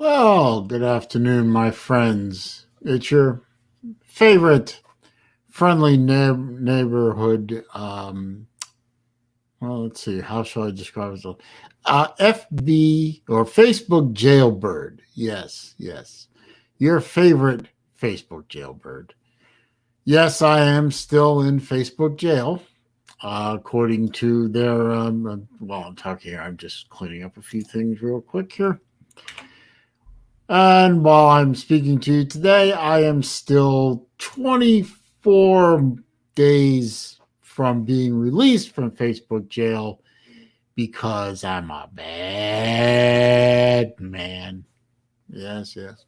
Well, good afternoon, my friends. It's your favorite friendly neighborhood. Well, let's see. How shall I describe it? FB or Facebook jailbird. Yes, yes. Your favorite Facebook jailbird. Yes, I am still in Facebook jail, according to their. Well, I'm talking here. I'm just cleaning up a few things real quick here. And while I'm speaking to you today, I am still 24 days from being released from Facebook jail because I'm a bad man. Yes, yes.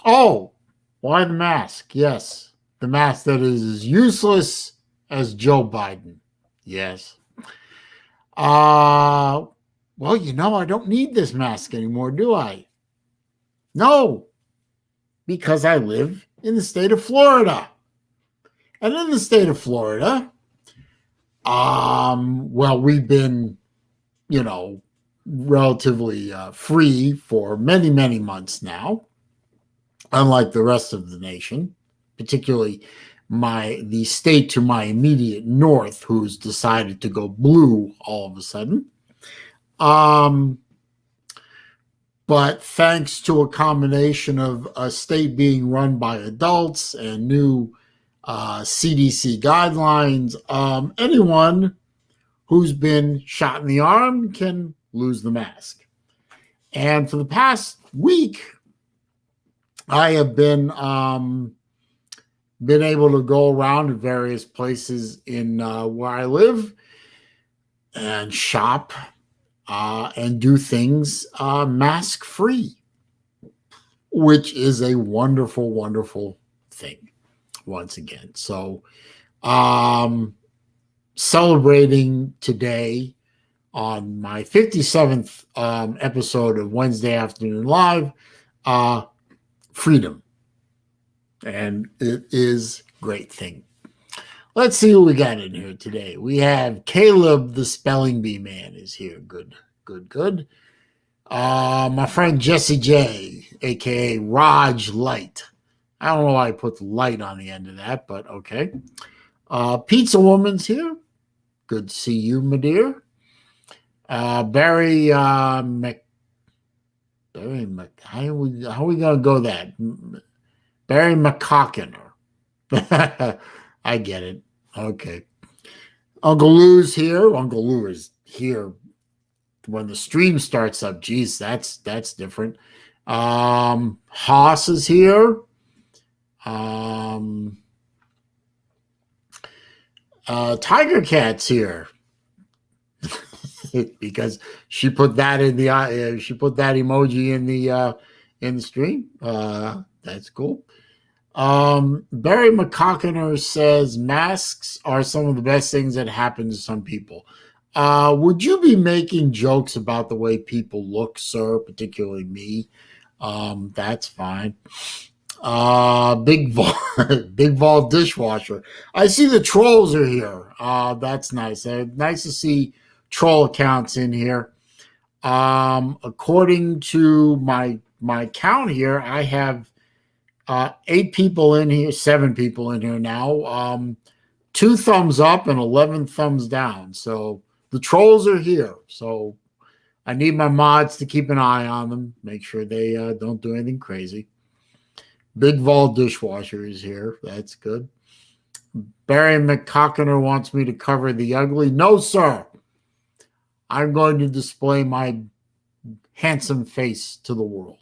Oh, why the mask? Yes, the mask that is as useless as Joe Biden. Yes. Uh, well, I don't need this mask anymore, do I? No, because I live in the state of Florida. And in the state of Florida, well, we've been, you know, relatively free for many, many months now, unlike the rest of the nation, particularly the state to my immediate north, who's decided to go blue all of a sudden. But thanks to a combination of a state being run by adults and new CDC guidelines, anyone who's been shot in the arm can lose the mask. And for the past week, I have been able to go around to various places in where I live and shop and do things mask free, which is a wonderful, wonderful thing once again. So, celebrating today on my 57th episode of Wednesday Afternoon Live, freedom. And it is a great thing. Let's see what we got in here today. We have Caleb, the spelling bee man, is here. Good, good, good. My friend Jesse J, aka Raj Light. I don't know why I put the light on the end of that, but okay. Pizza Woman's here. Good to see you, my dear. Barry how are we gonna go that? Barry McCockiner. I get it. Okay. Uncle Lou's here. Uncle Lou is here when the stream starts up. Geez, that's different. Haas is here. Tiger Cat's here because she put that in the she put that emoji in the stream. That's cool. Barry McCockiner says masks are some of the best things that happen to some people. Would you be making jokes about the way people look, sir? Particularly me. That's fine. Big Vol dishwasher. I see the trolls are here. That's nice. Nice to see troll accounts in here. According to my count here, I have 8 people in here, 7 people in here now. 2 thumbs up and 11 thumbs down. So the trolls are here. So I need my mods to keep an eye on them, make sure they don't do anything crazy. Big Vol dishwasher is here. That's good. Barry McCockiner wants me to cover the ugly. No, sir. I'm going to display my handsome face to the world.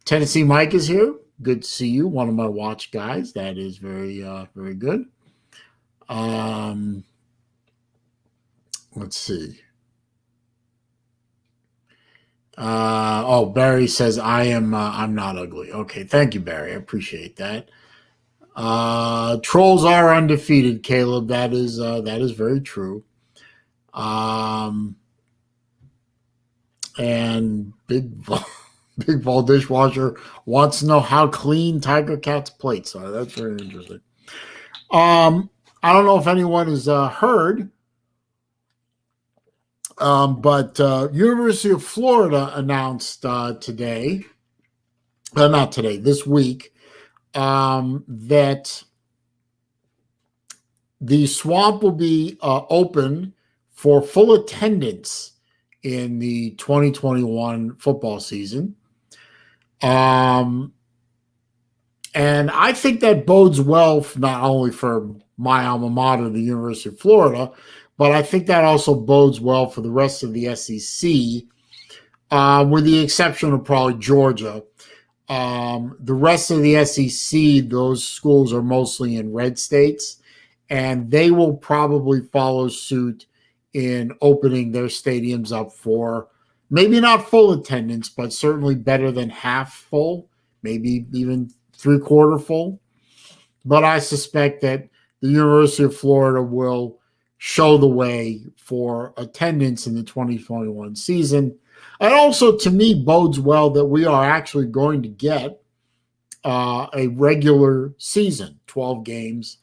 Tennessee Mike is here. Good to see you. One of my watch guys. That is very, very good. Let's see. Barry says I'm not ugly. Okay, thank you, Barry. I appreciate that. Trolls are undefeated, Caleb. That is very true. And Big Vol dishwasher wants to know how clean Tiger Cat's plates are. That's very interesting. I don't know if anyone has heard But University of Florida announced today, not today, this week, that the swamp will be open for full attendance in the 2021 football season. And I think that bodes well not only for my alma mater, the University of Florida, but I think that also bodes well for the rest of the SEC, with the exception of probably Georgia. The rest of the SEC, those schools are mostly in red states, and they will probably follow suit in opening their stadiums up for maybe not full attendance, but certainly better than half full, maybe even three-quarter full. But I suspect that the University of Florida will show the way for attendance in the 2021 season. And also, to me, bodes well that we are actually going to get a regular season, 12 games,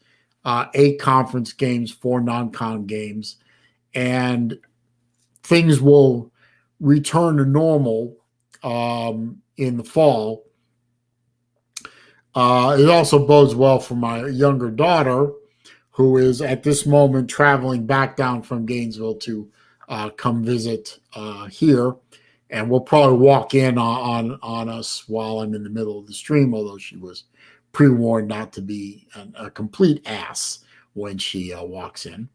8 conference games, 4 non-con games, and things will return to normal in the fall. It also bodes well for my younger daughter, who is at this moment traveling back down from Gainesville to come visit here. And will probably walk in on us while I'm in the middle of the stream, although she was pre-warned not to be a complete ass when she walks in.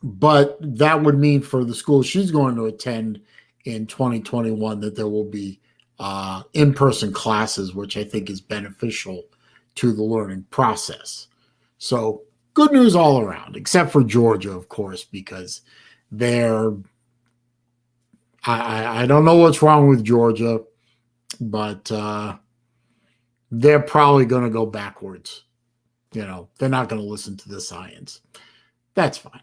But that would mean for the school she's going to attend in 2021 that there will be in-person classes, which I think is beneficial to the learning process. So good news all around, except for Georgia, of course, because I don't know what's wrong with Georgia, but they're probably going to go backwards. They're not going to listen to the science. That's fine.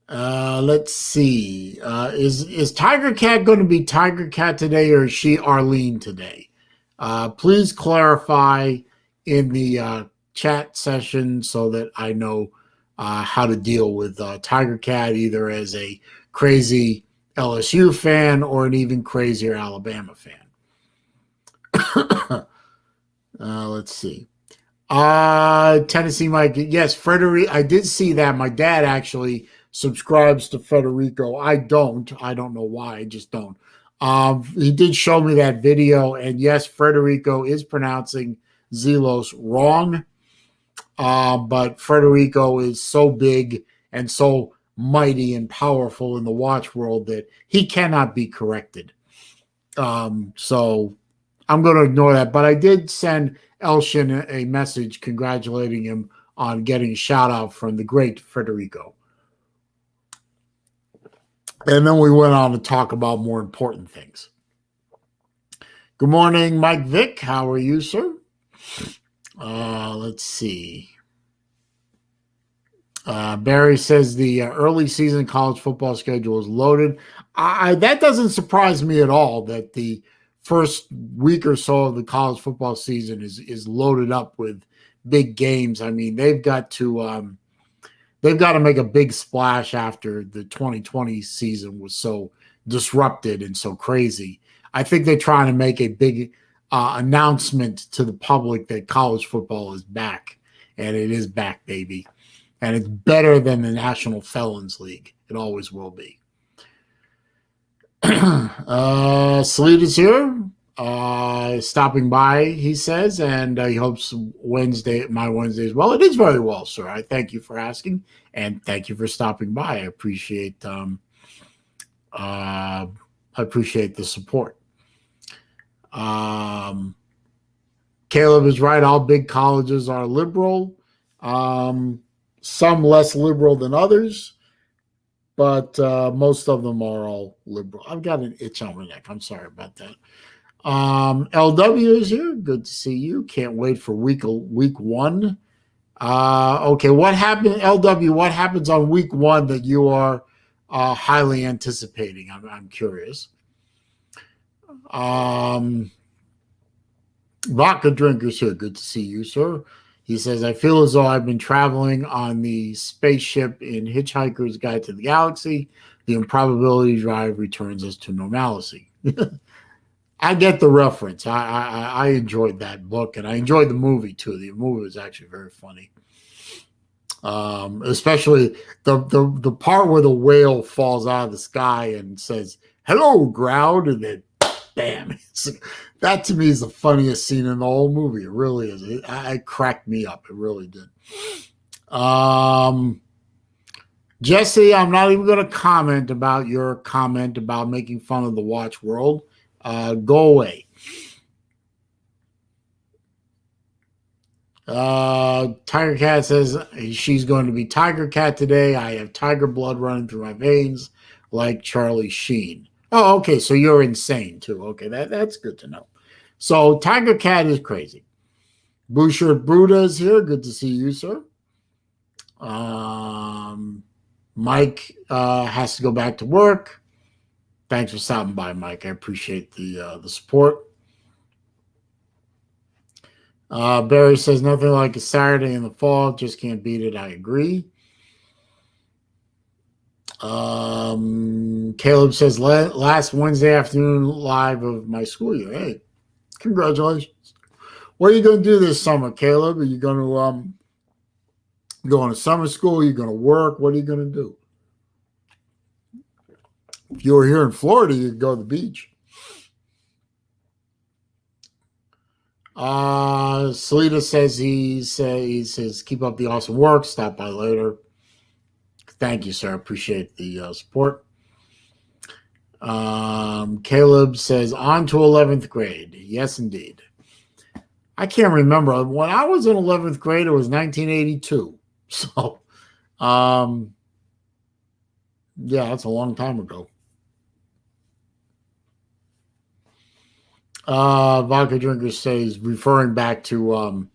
Let's see. Is Tiger Cat going to be Tiger Cat today, or is she Arlene today? Please clarify in the chat session so that I know how to deal with Tiger Cat, either as a crazy LSU fan or an even crazier Alabama fan. Let's see. Tennessee Mike. Yes, Frederico. I did see that. My dad actually subscribes to Federico. I don't know why. I just don't. He did show me that video, and yes, Federico is pronouncing Zelos wrong. But Federico is so big and so mighty and powerful in the watch world that he cannot be corrected. So I'm going to ignore that. But I did send Elshin a message congratulating him on getting a shout out from the great Federico. And then we went on to talk about more important things. Good morning, Mike Vick. How are you, sir? Let's see. Barry says the early season college football schedule is loaded. That doesn't surprise me at all that the first week or so of the college football season is loaded up with big games. I mean, they've got to make a big splash after the 2020 season was so disrupted and so crazy. I think they're trying to make a big announcement to the public that college football is back, and it is back, baby. And it's better than the National Felons League. It always will be. Salid is here, stopping by, he says, and he hopes my Wednesday as well. It is very well, sir. I thank you for asking, and thank you for stopping by. I appreciate the support. Caleb is right. All big colleges are liberal. Some less liberal than others, but most of them are all liberal. I've got an itch on my neck. I'm sorry about that. LW is here. Good to see you. Can't wait for week 1. Okay, what happened, LW? What happens on week 1 that you are highly anticipating? I'm curious. Vodka drinkers here. Good to see you, sir. He says, I feel as though I've been traveling on the spaceship in Hitchhiker's Guide to the Galaxy. The improbability drive returns us to normalcy. I get the reference. I enjoyed that book, and I enjoyed the movie too. The movie was actually very funny. Especially the part where the whale falls out of the sky and says, hello, Ground, and then bam. That to me is the funniest scene in the whole movie. It really is. It cracked me up. It really did. Jesse, I'm not even going to comment about your comment about making fun of the watch world. Go away. Tiger Cat says she's going to be Tiger Cat today. I have tiger blood running through my veins like Charlie Sheen. Oh, okay. So you're insane too. Okay, that's good to know. So Tiger Cat is crazy. Bouchard Bruda is here. Good to see you, sir. Mike has to go back to work. Thanks for stopping by, Mike. I appreciate the support. Barry says nothing like a Saturday in the fall. Just can't beat it. I agree. Caleb says last Wednesday afternoon live of my school year. Hey, congratulations. What are you going to do this summer, Caleb? Are you going to go to summer school? Are you going to work? What are you going to do? If you were here in Florida, you'd go to the beach. Salita says he says keep up the awesome work. Stop by later. Thank you, sir. Appreciate the support. Caleb says on to 11th grade. Yes, indeed. I can't remember when I was in 11th grade. It was 1982. So, yeah, that's a long time ago. Vodka Drinker says, referring back to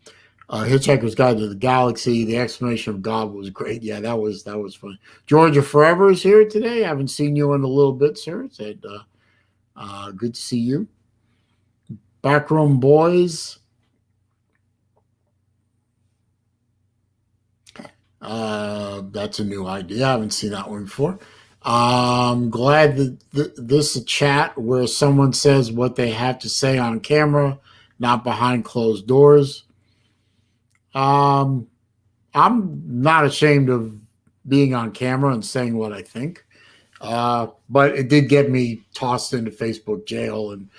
Hitchhiker's Guide to the Galaxy, the explanation of God was great. Yeah, that was fun. Georgia Forever is here today. I haven't seen you in a little bit, sir. Said, good to see you. Backroom Boys. That's a new idea. I haven't seen that one before. I'm glad that this is a chat where someone says what they have to say on camera, not behind closed doors. I'm not ashamed of being on camera and saying what I think, but it did get me tossed into Facebook jail, and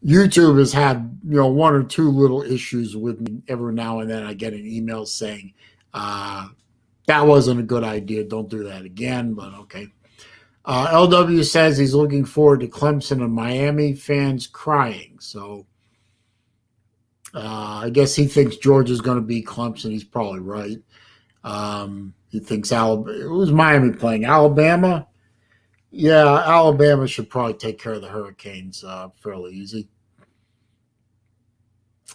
YouTube has had one or two little issues with me. Every now and then I get an email saying that wasn't a good idea. Don't do that again, but okay. LW says he's looking forward to Clemson and Miami fans crying. So I guess he thinks Georgia's going to beat Clemson. He's probably right. He thinks Alabama. Who's Miami playing? Alabama? Yeah, Alabama should probably take care of the Hurricanes fairly easy.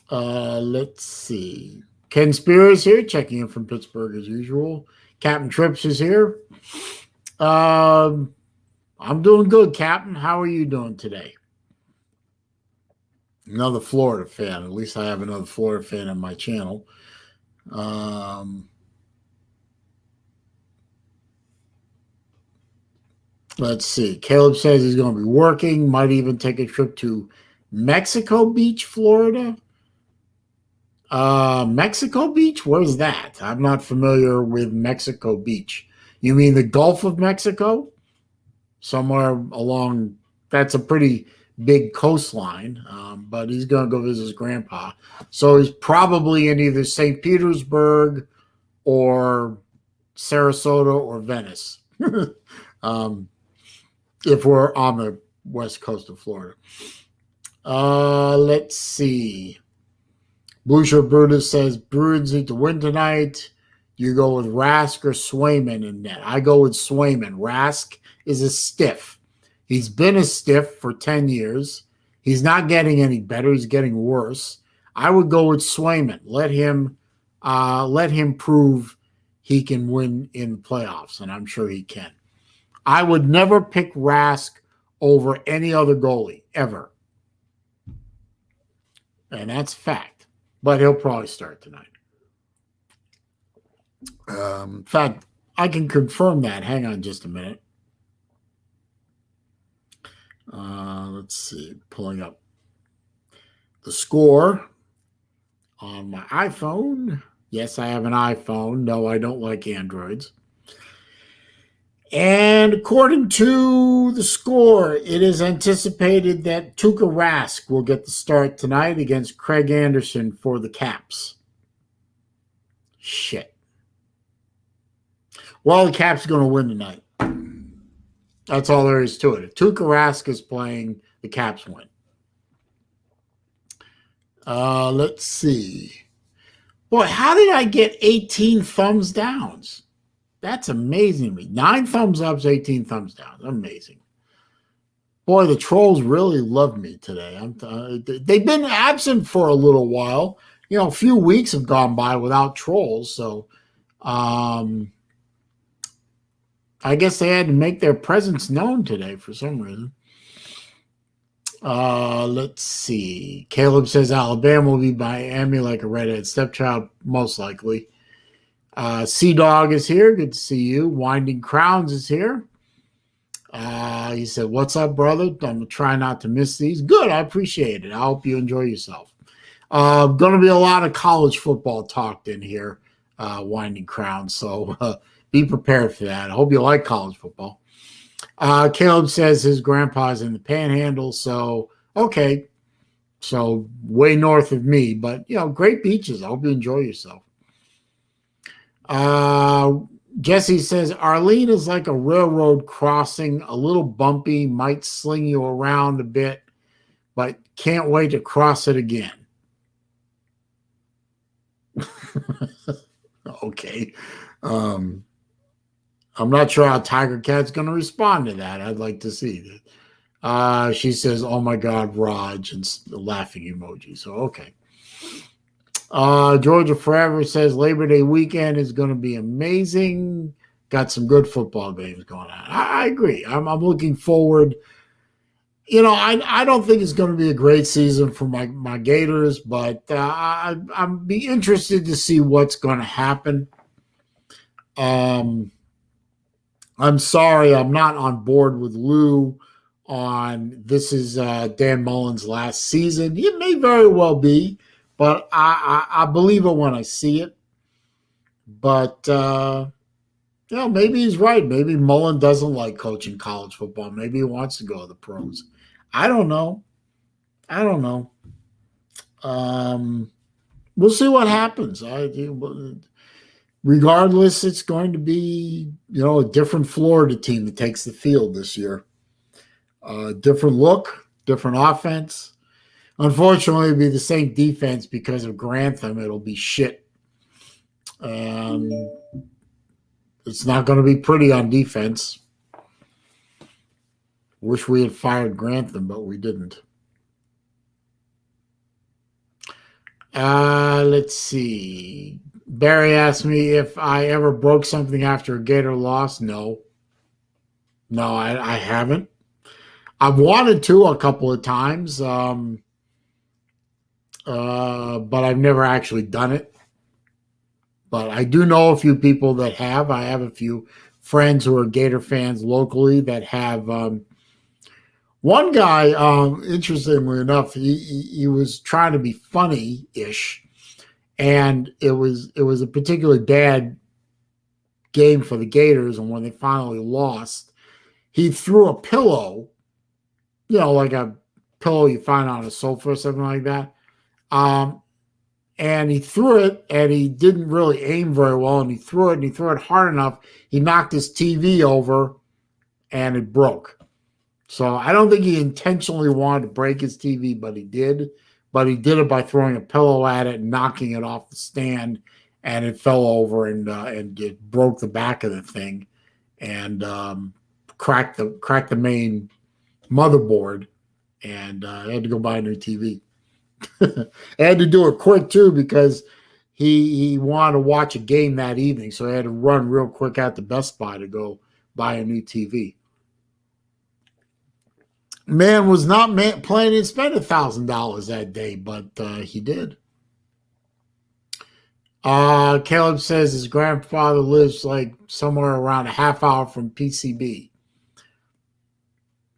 Let's see. Ken Spear is here, checking in from Pittsburgh as usual. Captain Trips is here. I'm doing good, Captain. How are you doing today? Another Florida fan. At least I have another Florida fan on my channel. Let's see. Caleb says he's going to be working. Might even take a trip to Mexico Beach, Florida. Mexico Beach? Where's that? I'm not familiar with Mexico Beach. You mean the Gulf of Mexico? Somewhere along, that's a pretty big coastline, but he's going to go visit his grandpa. So he's probably in either St. Petersburg or Sarasota or Venice, if we're on the west coast of Florida. Let's see. Boucher Brutus says Bruins need to win tonight. You go with Rask or Swayman in net. I go with Swayman. Rask is a stiff. He's been a stiff for 10 years. He's not getting any better. He's getting worse. I would go with Swayman. Let him prove he can win in playoffs, and I'm sure he can. I would never pick Rask over any other goalie, ever. And that's fact. But he'll probably start tonight. In fact, I can confirm that. Hang on just a minute. Let's see. Pulling up the score on my iPhone. Yes, I have an iPhone. No, I don't like Androids. And according to the score, it is anticipated that Tuukka Rask will get the start tonight against Craig Anderson for the Caps. Shit. Well, the Caps are going to win tonight. That's all there is to it. If Tuukka Rask is playing, the Caps win. Let's see. Boy, how did I get 18 thumbs downs? That's amazing to me. 9 thumbs ups, 18 thumbs downs. Amazing. Boy, the trolls really love me today. They've been absent for a little while. You know, a few weeks have gone by without trolls. So I guess they had to make their presence known today for some reason. Let's see. Caleb says Alabama will be Miami like a redhead stepchild, most likely. Sea Dog is here. Good to see you. Winding Crowns is here. He said, "What's up, brother? I'm gonna try not to miss these." Good, I appreciate it. I hope you enjoy yourself. Going to be a lot of college football talked in here, Winding Crowns. So be prepared for that. I hope you like college football. Caleb says his grandpa's in the Panhandle, so okay, so way north of me, but you know, great beaches. I hope you enjoy yourself. Jesse says Arlene is like a railroad crossing, a little bumpy, might sling you around a bit, but can't wait to cross it again. Okay. I'm not sure how Tiger Cat's going to respond to that. I'd like to see that. She says, "Oh my God, Raj," and laughing emoji. So, okay. Georgia Forever says Labor Day weekend is going to be amazing. Got some good football games going on. I agree. I'm looking forward. You know, I don't think it's going to be a great season for my Gators, but I'm be interested to see what's going to happen. I'm sorry, I'm not on board with Lou on this is Dan Mullen's last season. It may very well be, but I believe it when I see it. But you know, maybe he's right. Maybe Mullen doesn't like coaching college football. Maybe he wants to go to the pros. I don't know. We'll see what happens. Regardless, it's going to be, you know, a different Florida team that takes the field this year. Different look, different offense. Unfortunately, it'll be the same defense because of Grantham. It'll be shit. And it's not going to be pretty on defense. Wish we had fired Grantham, but we didn't. Let's see. Barry asked me if I ever broke something after a Gator loss. No, I haven't. I've wanted to a couple of times, but I've never actually done it. But I do know a few people that have. I have a few friends who are Gator fans locally that have. One guy, interestingly enough, he was trying to be funny-ish, and it was a particularly bad game for the Gators. And when they finally lost, he threw a pillow, you know, like a pillow you find on a sofa or something like that. And he threw it, and he didn't really aim very well, and he threw it hard enough. He knocked his TV over, and it broke. So I don't think he intentionally wanted to break his TV, but he did. But he did it by throwing a pillow at it and knocking it off the stand, and it fell over and it broke the back of the thing, and cracked the main motherboard, and I had to go buy a new TV. I had to do it quick too because he wanted to watch a game that evening, so I had to run real quick out to Best Buy to go buy a new TV. Man was not planning to spend $1,000 that day, but he did. Caleb says his grandfather lives like somewhere around a half hour from PCB.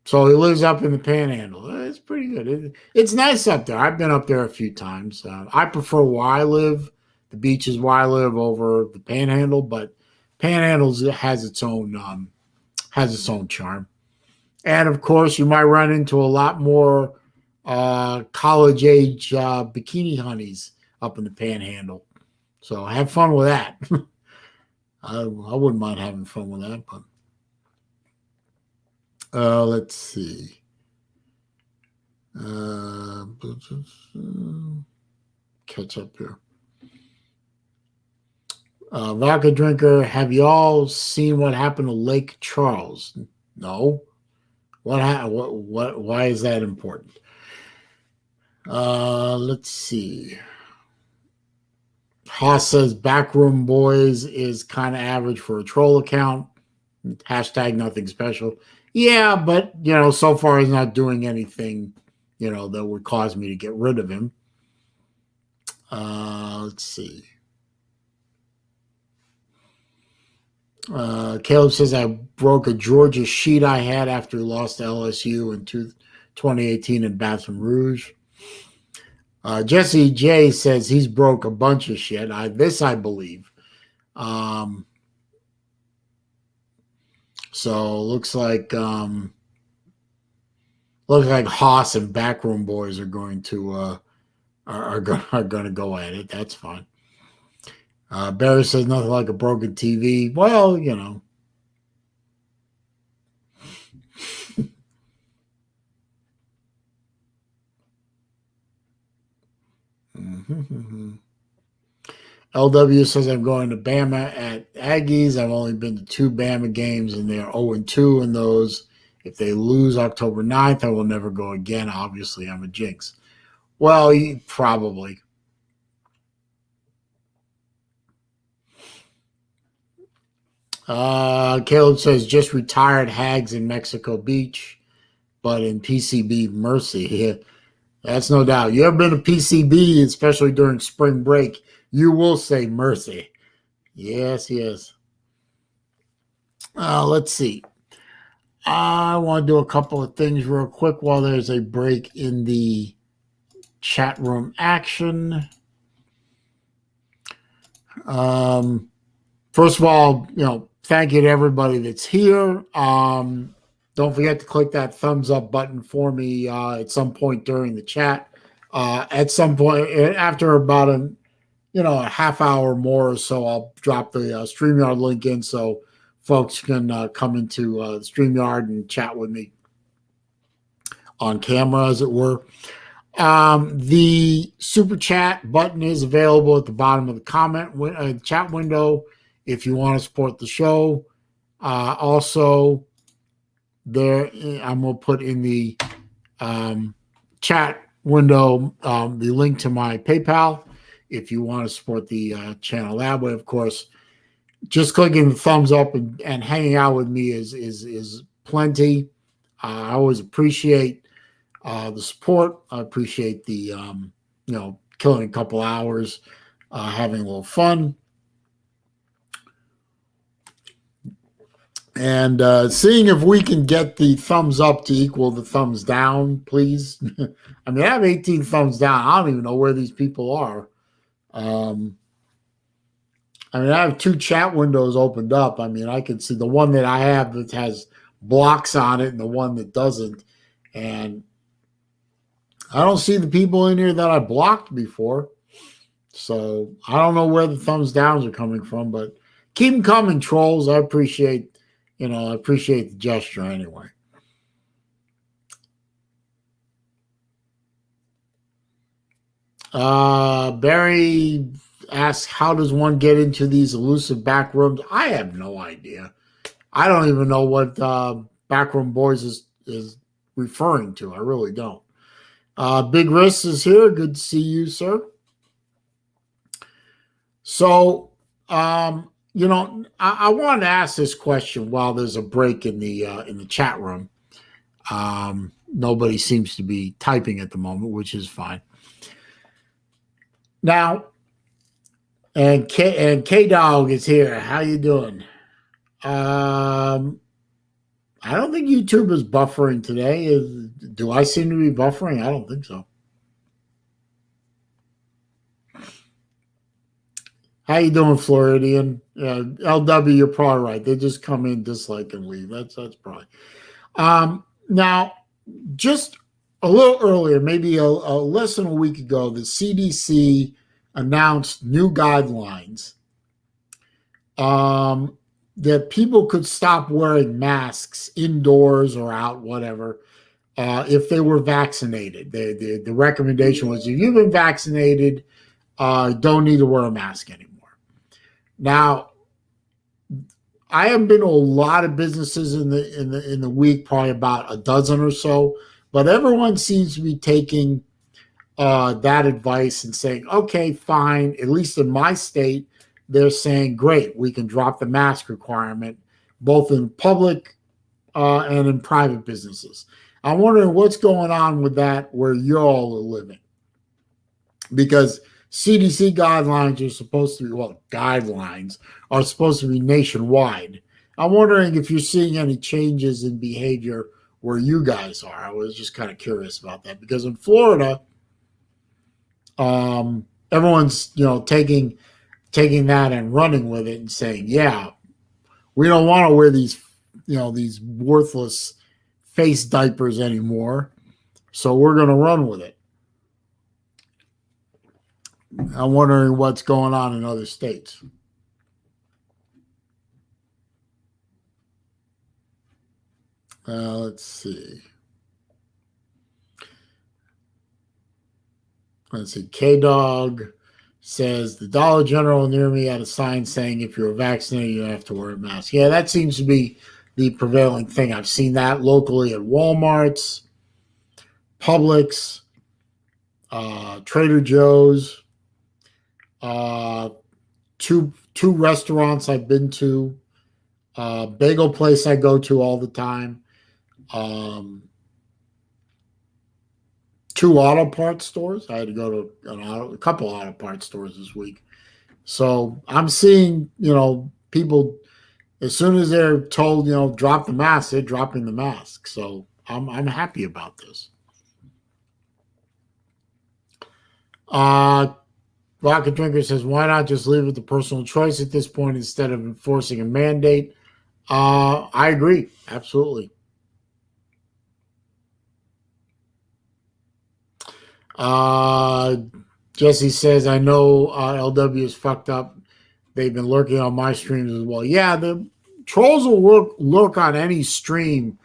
So he lives up in the Panhandle. It's pretty good. It's nice up there. I've been up there a few times. I prefer where I live. The beach is where I live over the Panhandle, but Panhandle has its own charm. And of course, you might run into a lot more college age bikini honeys up in the Panhandle. So have fun with that. I wouldn't mind having fun with that, but let's see. Catch up here. Vodka drinker, have you all seen what happened to Lake Charles? No. What? Why is that important? Let's see. Haas says Backroom Boys is kind of average for a troll account. Hashtag nothing special. Yeah, but so far he's not doing anything, that would cause me to get rid of him. Let's see. Caleb says I broke a Georgia sheet I had after we lost to LSU in 2018 in Baton Rouge. Jesse J says he's broke a bunch of shit. I believe. So looks like Haas and Backroom Boys are going to are going to go at it. That's fine. Barry says nothing like a broken TV. Well, LW says I'm going to Bama at Aggies. I've only been to 2 Bama games, and they're 0-2 in those. If they lose October 9th, I will never go again. Obviously, I'm a jinx. Well, probably. Caleb says just retired hags in Mexico Beach, but in PCB Mercy. Yeah, that's no doubt. You ever been to PCB, especially during spring break, you will say Mercy. Yes, yes. Let's see. I want to do a couple of things real quick while there's a break in the chat room action. First of all, thank you to everybody that's here. Don't forget to click that thumbs up button for me at some point during the chat. At some point, after about a half hour more or so, I'll drop the StreamYard link in so folks can come into StreamYard and chat with me on camera, as it were. The super chat button is available at the bottom of the chat window if you want to support the show. Also, there I'm going to put in the chat window the link to my PayPal if you want to support the channel that way. Of course, just clicking the thumbs up and hanging out with me is plenty. I always appreciate the support. I appreciate the killing a couple hours, having a little fun, and seeing if we can get the thumbs up to equal the thumbs down, please. I mean, I have 18 thumbs down. I don't even know where these people are. I have 2 chat windows opened up. I mean, I can see the one that I have that has blocks on it and the one that doesn't. And I don't see the people in here that I blocked before. So I don't know where the thumbs downs are coming from, but keep them coming, trolls. I appreciate the gesture anyway. Barry asks, how does one get into these elusive back rooms? I have no idea. I don't even know what Backroom Boys is referring to. I really don't. Big Riss is here. Good to see you, sir. So, I wanted to ask this question while there's a break in the chat room. Nobody seems to be typing at the moment, which is fine. Now, K Dog is here. How you doing? Um, I don't think YouTube is buffering today. Do I seem to be buffering? I don't think so. How you doing, Floridian? LW, you're probably right. They just come in, dislike, and leave. That's probably. Now, just a little earlier, maybe a less than a week ago, the CDC announced new guidelines um, that people could stop wearing masks indoors or out, whatever, if they were vaccinated. The recommendation was if you've been vaccinated, don't need to wear a mask anymore. Now, I have been to a lot of businesses in the week, probably about a dozen or so, but everyone seems to be taking that advice and saying, okay, fine. At least in my state, they're saying, great, we can drop the mask requirement, both in public and in private businesses. I'm wondering what's going on with that where you all are living, because CDC guidelines are supposed to be, well, guidelines are supposed to be nationwide. I'm wondering if you're seeing any changes in behavior where you guys are. I was just kind of curious about that because in Florida, everyone's taking that and running with it and saying, yeah, we don't want to wear these worthless face diapers anymore, so we're going to run with it. I'm wondering what's going on in other states. Let's see. K-Dog says the Dollar General near me had a sign saying if you're vaccinated, you don't have to wear a mask. Yeah, that seems to be the prevailing thing. I've seen that locally at Walmart's, Publix, Trader Joe's, two restaurants I've been to, bagel place I go to all the time, two auto parts stores. I had to go to a couple auto parts stores this week. So I'm seeing, people, as soon as they're told, drop the mask, they're dropping the mask. So I'm happy about this. Rocket Drinker says, why not just leave it to personal choice at this point instead of enforcing a mandate? I agree. Absolutely. Jesse says, I know LW is fucked up. They've been lurking on my streams as well. Yeah, the trolls will lurk on any stream,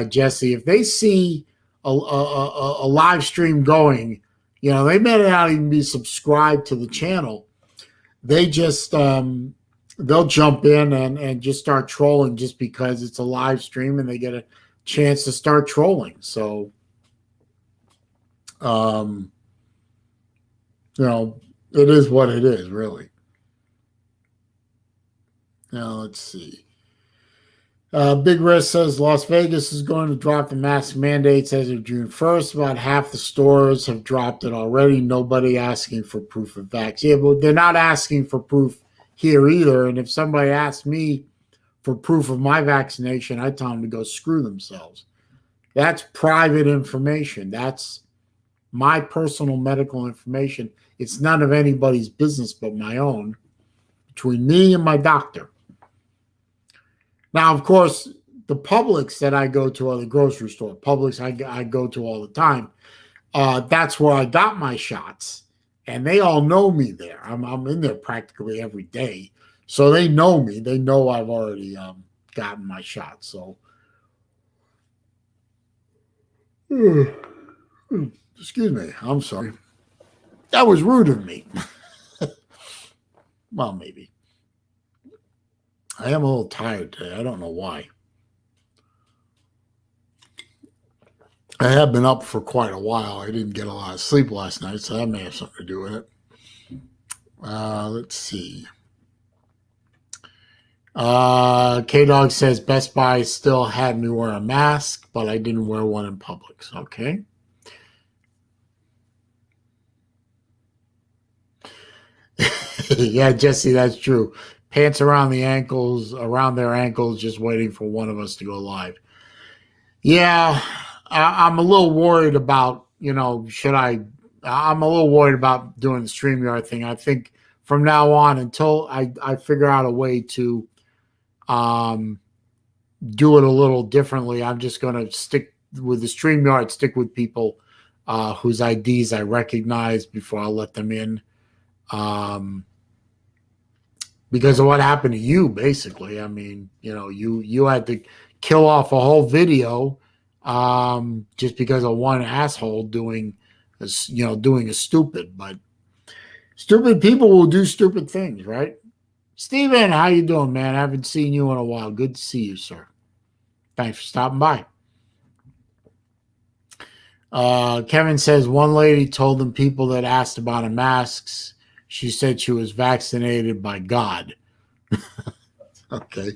Jesse. If they see a live stream going, they may not even be subscribed to the channel. They just they'll jump in and just start trolling just because it's a live stream and they get a chance to start trolling. So it is what it is, really. Now, let's see. Big Risk says Las Vegas is going to drop the mask mandates as of June 1st. About half the stores have dropped it already. Nobody asking for proof of vax. Yeah, but they're not asking for proof here either. And if somebody asks me for proof of my vaccination, I tell them to go screw themselves. That's private information. That's my personal medical information. It's none of anybody's business but my own, between me and my doctor. Now, of course, the Publix that I go to, or the grocery store, Publix I go to all the time, that's where I got my shots. And they all know me there. I'm in there practically every day. So they know me. They know I've already gotten my shots. So, excuse me. I'm sorry. That was rude of me. Well, maybe. I am a little tired today. I don't know why. I have been up for quite a while. I didn't get a lot of sleep last night, so that may have something to do with it. Let's see. K-Dog says Best Buy still had me wear a mask, but I didn't wear one in Publix. Okay. Yeah, Jesse, that's true. Pants around around their ankles, just waiting for one of us to go live. Yeah, I'm a little worried about, should I'm a little worried about doing the StreamYard thing. I think from now on, until I figure out a way to um, do it a little differently, I'm just going to stick with the StreamYard, stick with people whose IDs I recognize before I let them in. Um, because of what happened to you, basically. I mean, you had to kill off a whole video just because of one asshole doing a stupid. But stupid people will do stupid things, right? Steven, how you doing, man? I haven't seen you in a while. Good to see you, sir. Thanks for stopping by. Kevin says one lady told them people that asked about her masks, she said she was vaccinated by God. Okay.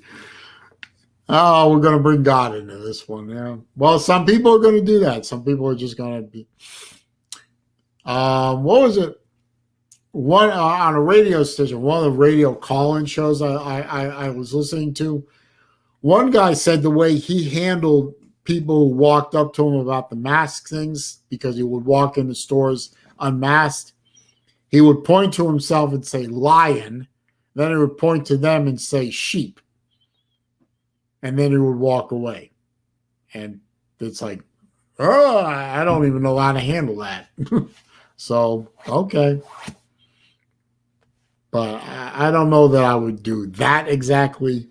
Oh, we're going to bring God into this one. Yeah. Well, some people are going to do that. Some people are just going to be. What was it? One on a radio station, one of the radio call-in shows I was listening to. One guy said the way he handled people who walked up to him about the mask things, because he would walk into stores unmasked, he would point to himself and say lion, then he would point to them and say sheep, and then he would walk away. And it's like, oh, I don't even know how to handle that. So, okay. But I don't know that I would do that exactly.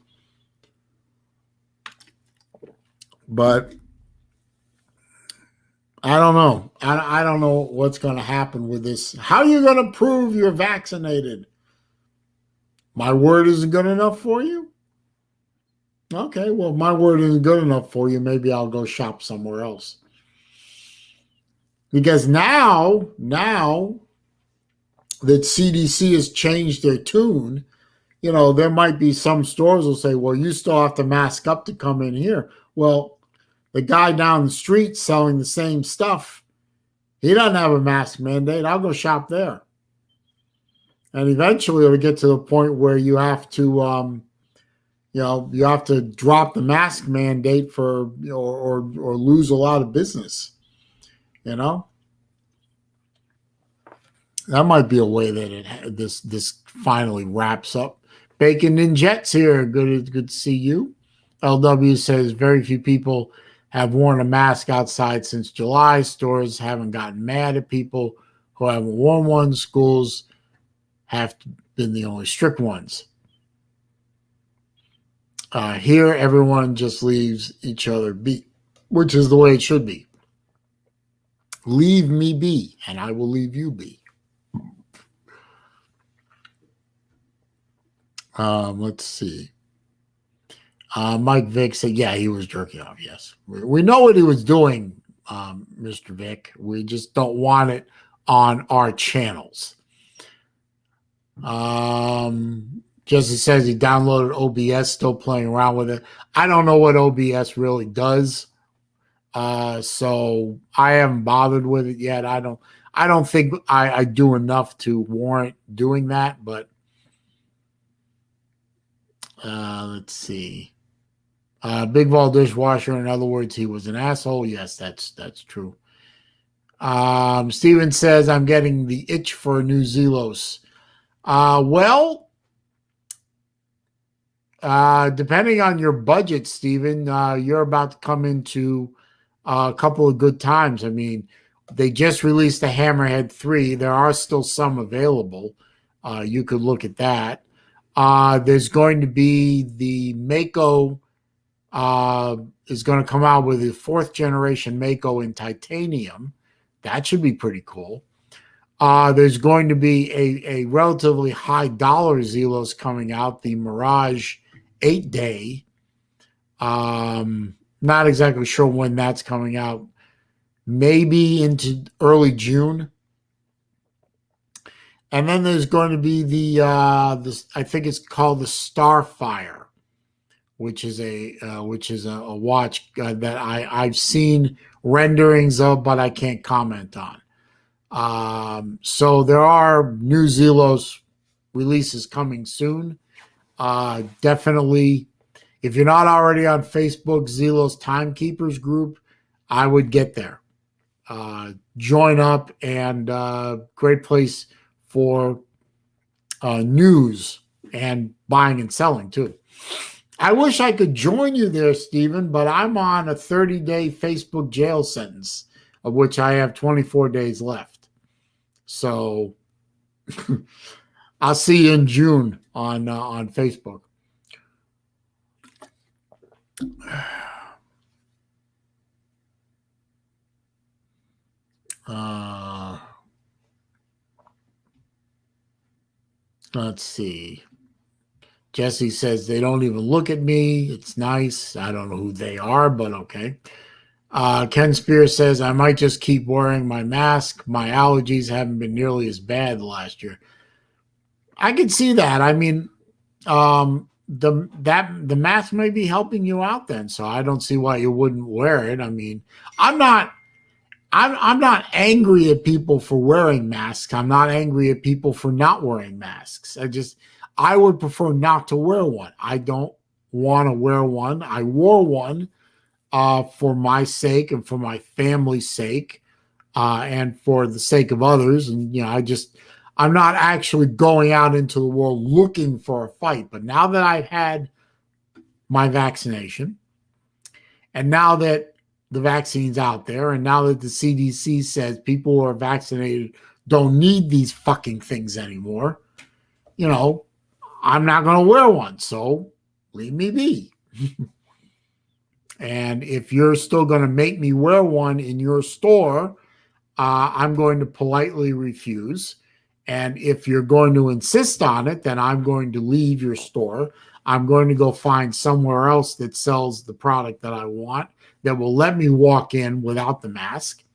But I don't know. I don't know what's going to happen with this. How are you going to prove you're vaccinated? My word isn't good enough for you? Okay, well, my word isn't good enough for you. Maybe I'll go shop somewhere else. Because now that CDC has changed their tune, there might be some stores will say, well, you still have to mask up to come in here. Well, the guy down the street selling the same stuff, he doesn't have a mask mandate. I'll go shop there. And eventually it'll get to the point where you have to, you have to drop the mask mandate for, or lose a lot of business, That might be a way that this finally wraps up. Bacon and Jets here. Good to see you. LW says very few people have worn a mask outside since July. Stores haven't gotten mad at people who haven't worn one. Schools have been the only strict ones. Here, everyone just leaves each other be, which is the way it should be. Leave me be, and I will leave you be. Let's see. Mike Vick said, yeah, he was jerking off. Yes. We know what he was doing, Mr. Vick. We just don't want it on our channels. Jesse says he downloaded OBS, still playing around with it. I don't know what OBS really does. So I haven't bothered with it yet. I don't think I do enough to warrant doing that, but let's see. Big Vol dishwasher. In other words, he was an asshole. Yes, that's true. Steven says, I'm getting the itch for a new Zelos. Well, depending on your budget, Steven, you're about to come into a couple of good times. I mean, they just released the Hammerhead 3. There are still some available. You could look at that. There's going to be the Mako is going to come out with the 4th generation Mako in titanium. That should be pretty cool. There's going to be a relatively high dollar Zelos coming out, the Mirage 8-day. Not exactly sure when that's coming out. Maybe into early June. And then there's going to be the I think it's called the Starfire, which is a watch that I've seen renderings of, but I can't comment on. So there are new Zelos release is coming soon. Definitely, if you're not already on Facebook, Zelo's Timekeepers group, I would get there. Join up, and great place for news and buying and selling too. I wish I could join you there, Stephen, but I'm on a 30-day Facebook jail sentence, of which I have 24 days left. So I'll see you in June on Facebook. Let's see. Jesse says they don't even look at me. It's nice. I don't know who they are, but okay. Ken Spears says I might just keep wearing my mask. My allergies haven't been nearly as bad last year. I can see that. I mean, the mask may be helping you out then, so I don't see why you wouldn't wear it. I mean, I'm not angry at people for wearing masks. I'm not angry at people for not wearing masks. I would prefer not to wear one. I don't want to wear one. I wore one for my sake and for my family's sake, and for the sake of others. And, I'm not actually going out into the world looking for a fight. But now that I've had my vaccination, and now that the vaccine's out there, and now that the CDC says people who are vaccinated don't need these fucking things anymore, I'm not going to wear one. So leave me be. And if you're still going to make me wear one in your store, I'm going to politely refuse. And if you're going to insist on it, then I'm going to leave your store. I'm going to go find somewhere else that sells the product that I want, that will let me walk in without the mask.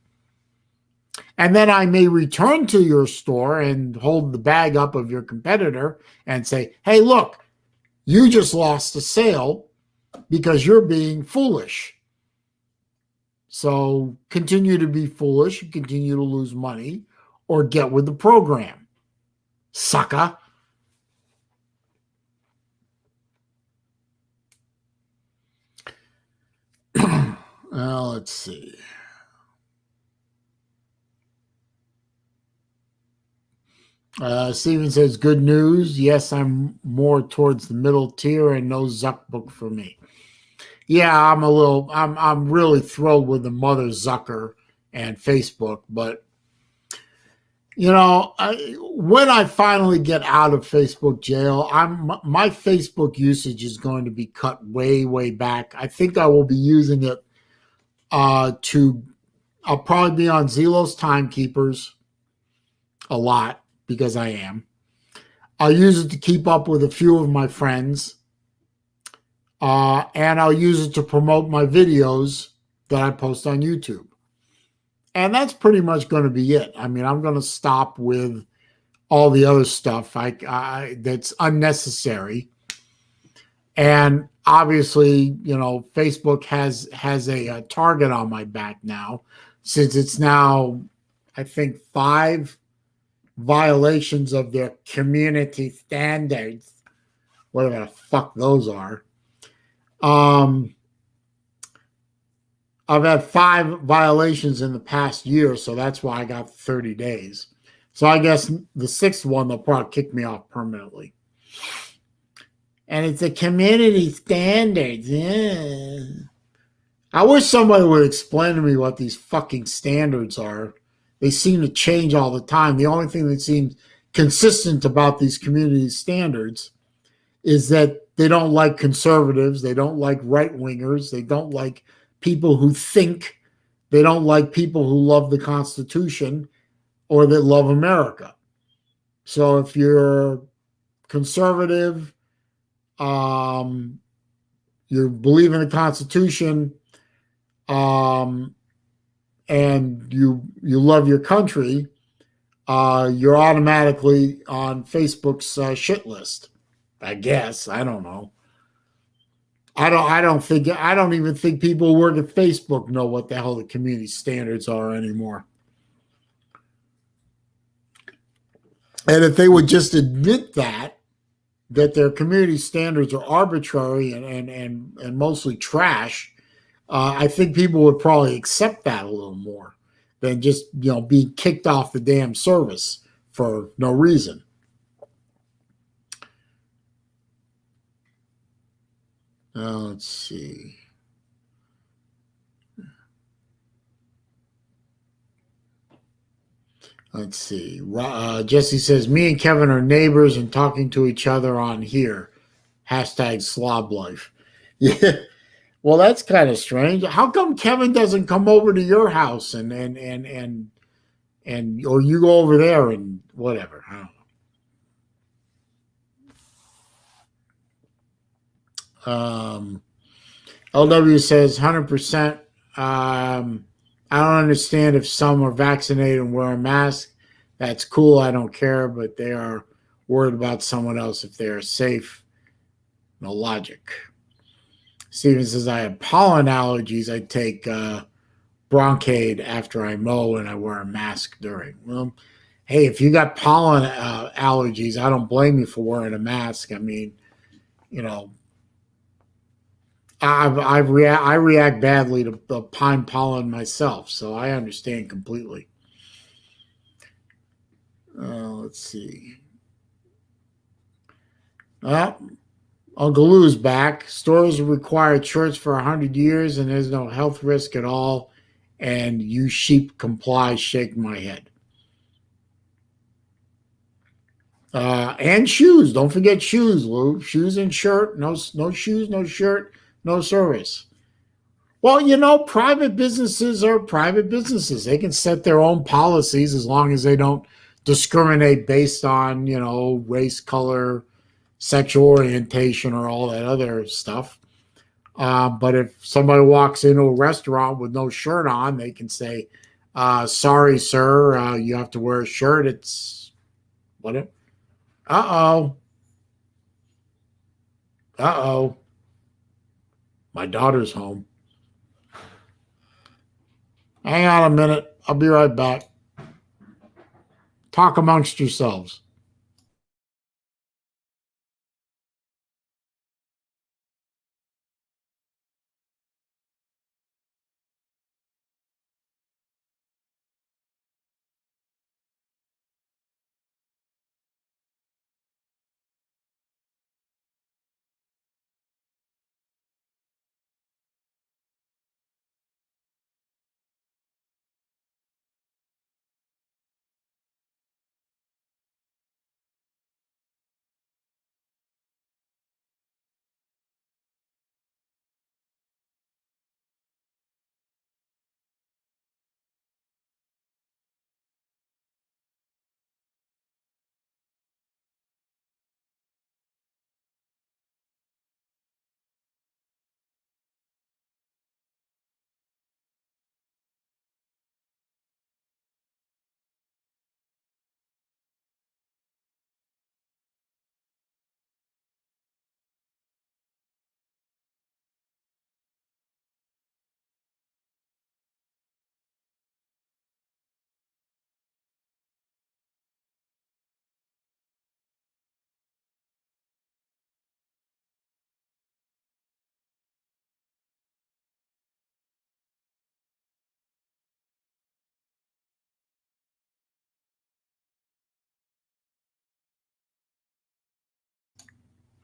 And then I may return to your store and hold the bag up of your competitor and say, hey, look, you just lost a sale because you're being foolish. So continue to be foolish, continue to lose money, or get with the program, sucker. Well, let's see. Steven says, good news. Yes, I'm more towards the middle tier and no Zuck book for me. Yeah, I'm really thrilled with the mother Zucker and Facebook, but when I finally get out of Facebook jail, my Facebook usage is going to be cut way, way back. I think I will be using it I'll probably be on Zelo's Timekeepers a lot, because I am. I'll use it to keep up with a few of my friends. And I'll use it to promote my videos that I post on YouTube. And that's pretty much going to be it. I mean, I'm going to stop with all the other stuff that's unnecessary. And obviously, Facebook has a target on my back now, since it's now, I think, 5 violations of their community standards, whatever the fuck those are. I've had 5 violations in the past year, so that's why I got 30 days. So I guess the 6th one, they'll probably kick me off permanently. And it's a community standards. Yeah. I wish somebody would explain to me what these fucking standards are. They seem to change all the time. The only thing that seems consistent about these community standards is that they don't like conservatives. They don't like right-wingers. They don't like people who think. They don't like people who love the Constitution or that love America. So if you're conservative, you believe in the Constitution, and you love your country, you're automatically on Facebook's shit list. I guess. I don't know. I don't even think people who work at Facebook know what the hell the community standards are anymore. And if they would just admit that their community standards are arbitrary and mostly trash, I think people would probably accept that a little more than just being kicked off the damn service for no reason. Let's see. Let's see. Jesse says, me and Kevin are neighbors and talking to each other on here. Hashtag slob life. Yeah. Well, that's kind of strange. How come Kevin doesn't come over to your house and or you go over there and whatever? I don't know. LW says 100%. I don't understand if some are vaccinated and wear a mask. That's cool. I don't care, but they are worried about someone else if they are safe. No logic. Steven says, I have pollen allergies. I take Broncaid after I mow and I wear a mask during. Well, hey, if you got pollen allergies, I don't blame you for wearing a mask. I mean, you know, I react badly to the pine pollen myself, so I understand completely. Let's see. Uncle Lou's back. Stores required shirts for 100 years, and there's no health risk at all. And you sheep comply. Shake my head. And shoes. Don't forget shoes, Lou. Shoes and shirt. No shoes, no shirt, no service. Well, private businesses are private businesses. They can set their own policies as long as they don't discriminate based on, race, color, sexual orientation, or all that other stuff. But if somebody walks into a restaurant with no shirt on, they can say, sorry, sir, you have to wear a shirt. It's whatever. Uh-oh. Uh-oh. My daughter's home. Hang on a minute. I'll be right back. Talk amongst yourselves.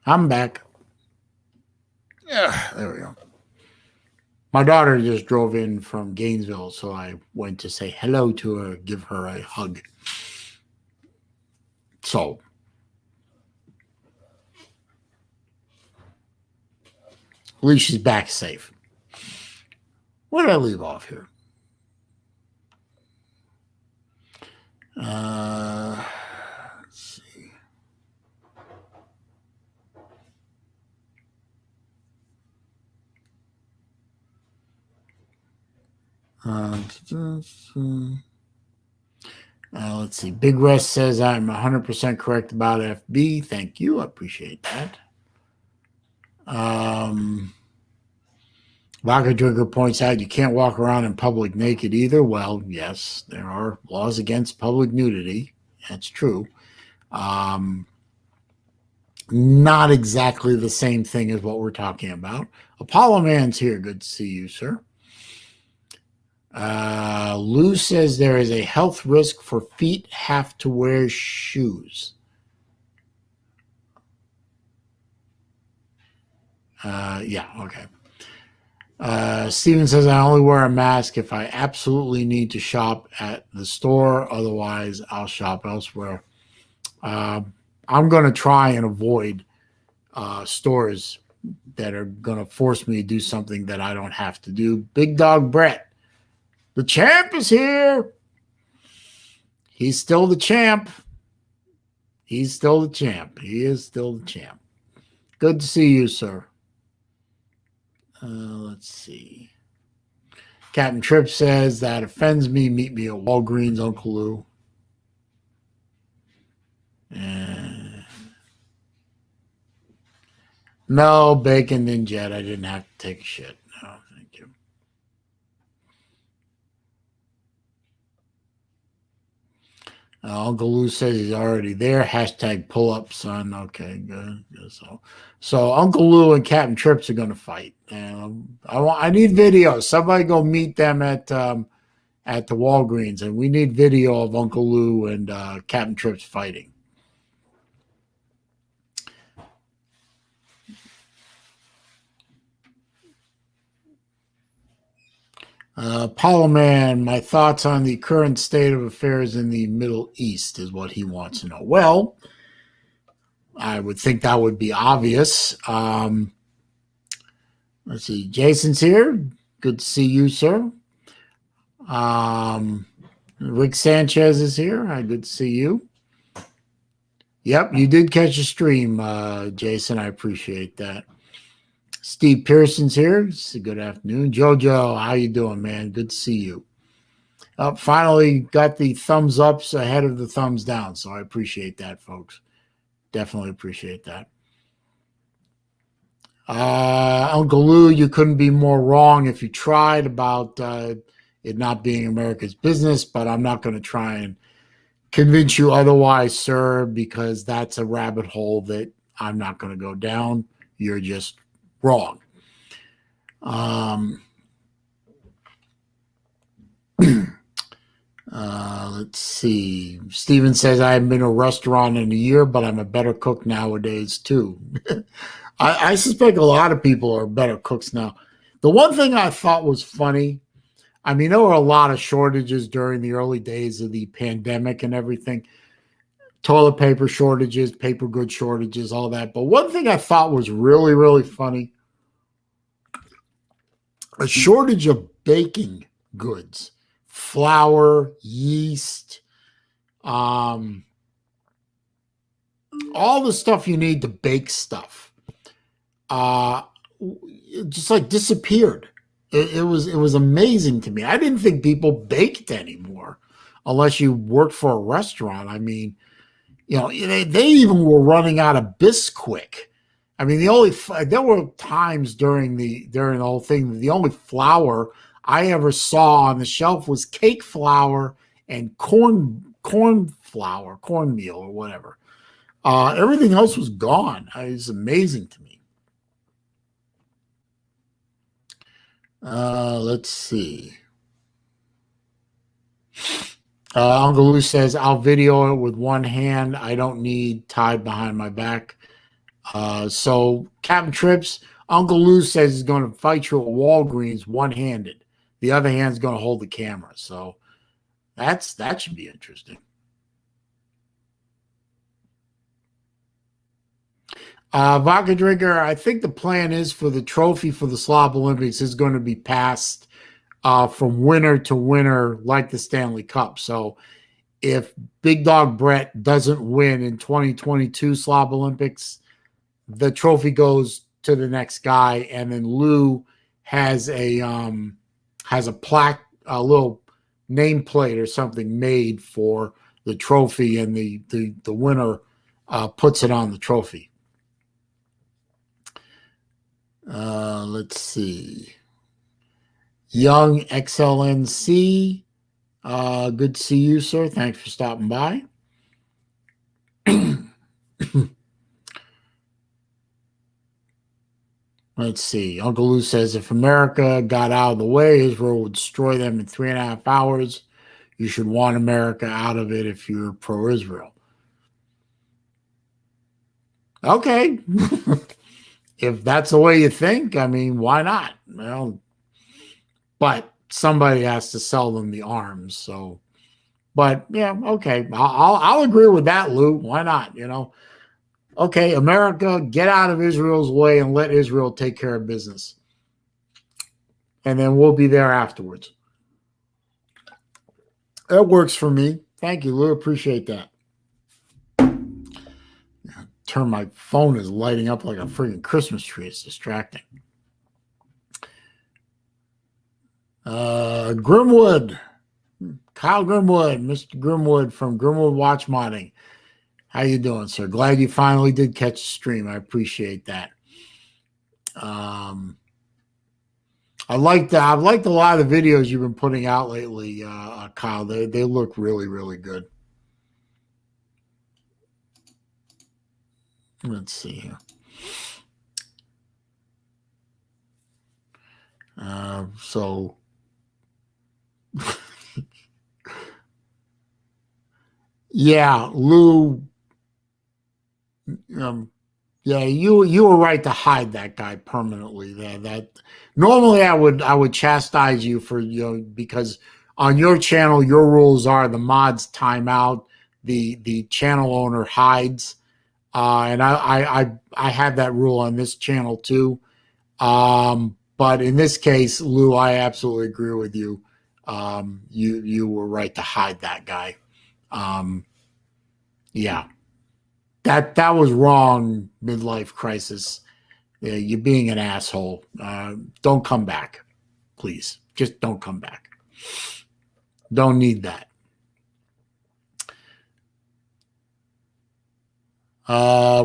I'm back. Yeah, there we go. My daughter just drove in from Gainesville, so I went to say hello to her, give her a hug. So, at least she's back safe. Where did I leave off here? Let's see. Let's see. Big Rest says I'm 100% correct about FB. Thank you. I appreciate that. Vodka Drinker points out you can't walk around in public naked either. Well, yes, there are laws against public nudity. That's true. Um, Not exactly the same thing as what we're talking about. Apollo Man's here. Good to see you, sir. Lou says there is a health risk for feet have to wear shoes. Yeah, okay. Steven says I only wear a mask if I absolutely need to shop at the store. Otherwise, I'll shop elsewhere. Uh, I'm going to try and avoid stores that are going to force me to do something that I don't have to do. Big Dog Brett, the champ is here. He's still the champ. He's still the champ. He is still the champ. Good to see you, sir. Let's see. Captain Tripp says that offends me. Meet me at Walgreens, Uncle Lou. No, bacon didn't jet. I didn't have to take a shit. No, thank you. Uncle Lou says he's already there. Hashtag pull up, son. Okay, good. So Uncle Lou and Captain Trips are going to fight. And I need video. Somebody go meet them at the Walgreens, and we need video of Uncle Lou and Captain Trips fighting. Apollo Man, my thoughts on the current state of affairs in the Middle East is what he wants to know. Well, I would think that would be obvious. Let's see. Jason's here. Good to see you, sir. Rick Sanchez is here. Hi, good to see you. Yep, you did catch a stream, Jason. I appreciate that. Steve Pearson's here. Good afternoon. Jojo, how you doing, man? Good to see you. Finally got the thumbs ups ahead of the thumbs down, so I appreciate that, folks. Definitely appreciate that. Uncle Lou, you couldn't be more wrong if you tried about it not being America's business, but I'm not going to try and convince you otherwise, sir, because that's a rabbit hole that I'm not going to go down. You're just wrong. Let's see. Steven says, I haven't been to a restaurant in a year, but I'm a better cook nowadays, too. I suspect a lot of people are better cooks now. The one thing I thought was funny, I mean, there were a lot of shortages during the early days of the pandemic and everything. Toilet paper shortages, paper goods shortages, all that. But one thing I thought was really, really funny, a shortage of baking goods, flour, yeast, all the stuff you need to bake stuff, just like disappeared. It was amazing to me. I didn't think people baked anymore, unless you worked for a restaurant. I mean, you know, they even were running out of Bisquick. I mean, there were times during the whole thing, the only flour I ever saw on the shelf was cake flour and cornmeal or whatever. Everything else was gone. It was amazing to me. Let's see. Uncle Lou says, I'll video it with one hand. I don't need tied behind my back. So Captain Trips, Uncle Lou says he's going to fight you at Walgreens one-handed. The other hand's going to hold the camera. So that should be interesting. Vodka Drinker, I think the plan is for the trophy for the Slob Olympics is going to be passed from winner to winner like the Stanley Cup. So if Big Dog Brett doesn't win in 2022 Slob Olympics, the trophy goes to the next guy, and then Lou has a plaque, a little nameplate or something made for the trophy, and the winner puts it on the trophy. Let's see. Young XLNC, good to see you, sir. Thanks for stopping by. Let's see. Uncle Lou says if America got out of the way, Israel would destroy them in 3.5 hours. You should want America out of it if you're pro-Israel. Okay. If that's the way you think, I mean, why not? Well, but somebody has to sell them the arms. So, but yeah, okay. I'll agree with that, Lou. Why not? Okay, America, get out of Israel's way and let Israel take care of business. And then we'll be there afterwards. That works for me. Thank you, Lou. Appreciate that. Turn my phone is lighting up like a freaking Christmas tree. It's distracting. Grimwood. Kyle Grimwood, Mr. Grimwood from Grimwood Watch Modding. How you doing, sir? Glad you finally did catch the stream. I appreciate that. I've liked a lot of the videos you've been putting out lately, Kyle. They look really, really good. Let's see here. So yeah, Lou. Yeah, you were right to hide that guy permanently. That normally I would chastise you for because on your channel your rules are the mods time out, the channel owner hides, and I have that rule on this channel too. But in this case, Lou, I absolutely agree with you. You were right to hide that guy. Yeah. That was wrong, midlife crisis. You're being an asshole. Don't come back, please. Just don't come back. Don't need that.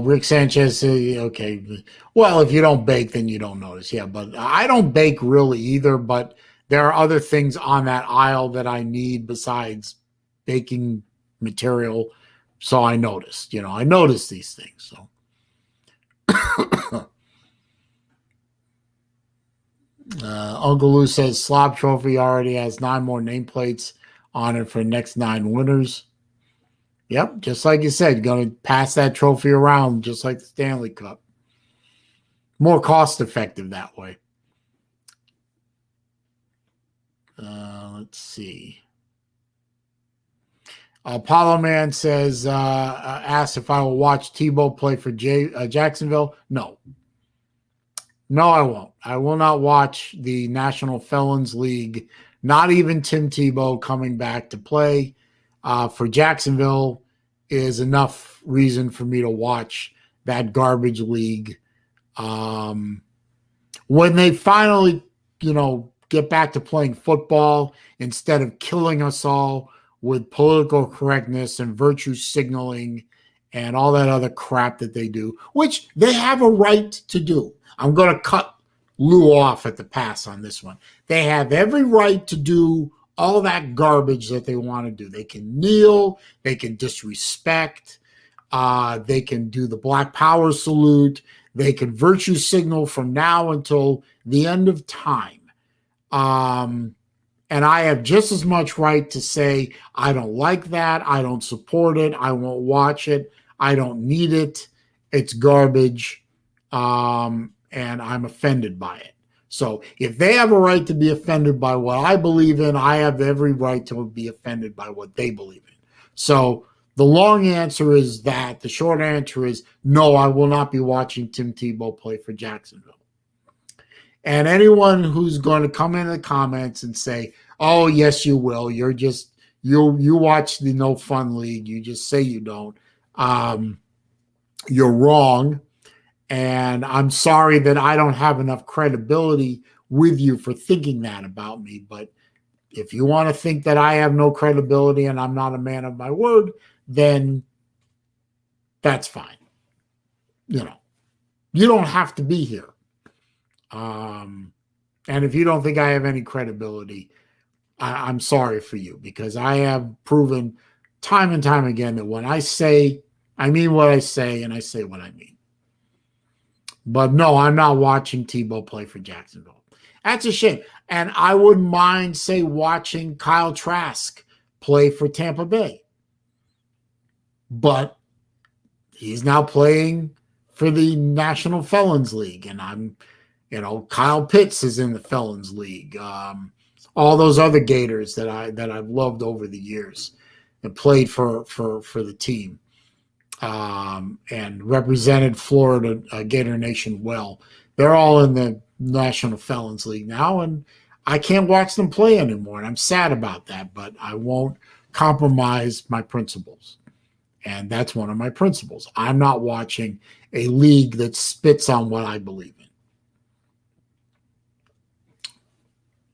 Rick Sanchez, okay. Well, if you don't bake, then you don't notice. Yeah, but I don't bake really either, but there are other things on that aisle that I need besides baking material. So I noticed, I noticed these things. So Uncle Lou says Slob Trophy already has 9 more nameplates on it for the next 9 winners. Yep, just like you said, going to pass that trophy around just like the Stanley Cup. More cost effective that way. Let's see. Apollo Man says, asked if I will watch Tebow play for Jacksonville. No. No, I won't. I will not watch the National Felons League, not even Tim Tebow coming back to play for Jacksonville is enough reason for me to watch that garbage league. When they finally, get back to playing football instead of killing us all with political correctness and virtue signaling and all that other crap that they do, which they have a right to do. I'm going to cut Lou off at the pass on this one. They have every right to do all that garbage that they want to do. They can kneel, they can disrespect, they can do the Black Power salute, they can virtue signal from now until the end of time. And I have just as much right to say, I don't like that. I don't support it. I won't watch it. I don't need it. It's garbage. And I'm offended by it. So if they have a right to be offended by what I believe in, I have every right to be offended by what they believe in. So the long answer is that. The short answer is no, I will not be watching Tim Tebow play for Jacksonville. And anyone who's going to come in the comments and say, oh, yes, you will. You're just, you watch the No Fun League. You just say you don't. You're wrong. And I'm sorry that I don't have enough credibility with you for thinking that about me. But if you want to think that I have no credibility and I'm not a man of my word, then that's fine. You don't have to be here. And if you don't think I have any credibility, I'm sorry for you, because I have proven time and time again that when I say I mean what I say, and I say what I mean. But no, I'm not watching Tebow play for Jacksonville. That's a shame. And I wouldn't mind, say, watching Kyle Trask play for Tampa Bay. But he's now playing for the National Felons League. And Kyle Pitts is in the Felons League. All those other Gators that I've loved over the years and played for the team. And represented Florida Gator Nation well. They're all in the National Felons League now, and I can't watch them play anymore, and I'm sad about that, but I won't compromise my principles. And that's one of my principles. I'm not watching a league that spits on what I believe in.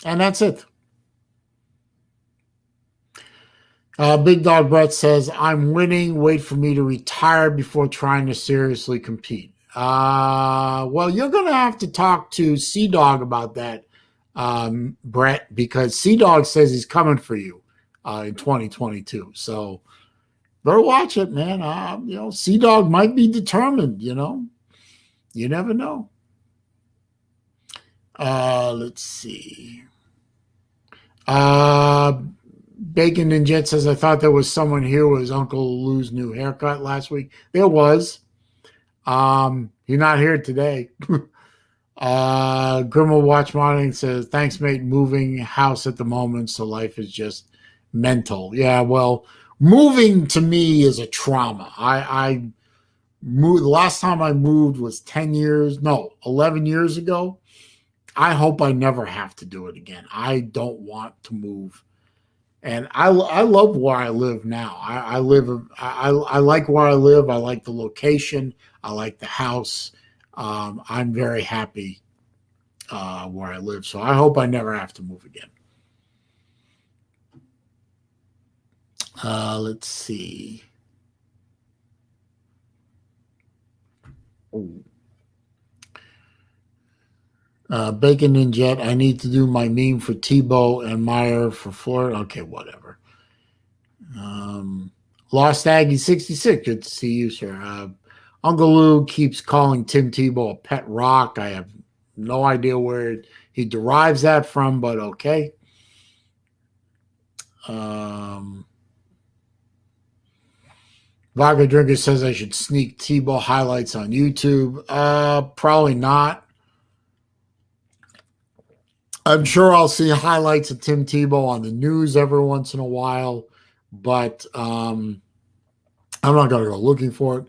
And that's it. Big Dog Brett says, I'm winning. Wait for me to retire before trying to seriously compete. Well, you're going to have to talk to Sea Dog about that, Brett, because Sea Dog says he's coming for you in 2022. So better watch it, man. Sea Dog might be determined, You never know. Let's see. Bacon and Jet says, I thought there was someone here with his Uncle Lou's new haircut last week. There was. He's not here today. Grimble Watch Modeling says, thanks, mate. Moving house at the moment, so life is just mental. Yeah, well, moving to me is a trauma. I moved, the last time I moved was 11 years ago. I hope I never have to do it again. I don't want to move. And I love where I live now. I like where I live. I like the location. I like the house. I'm very happy where I live. So I hope I never have to move again. Let's see. Bacon and Jet, I need to do my meme for Tebow and Meyer for Florida. Okay, whatever. Lost Aggie 66. Good to see you, sir. Uncle Lou keeps calling Tim Tebow a pet rock. I have no idea where he derives that from, but okay. Vodka Drinker says I should sneak Tebow highlights on YouTube. Probably not. I'm sure I'll see highlights of Tim Tebow on the news every once in a while, but I'm not going to go looking for it.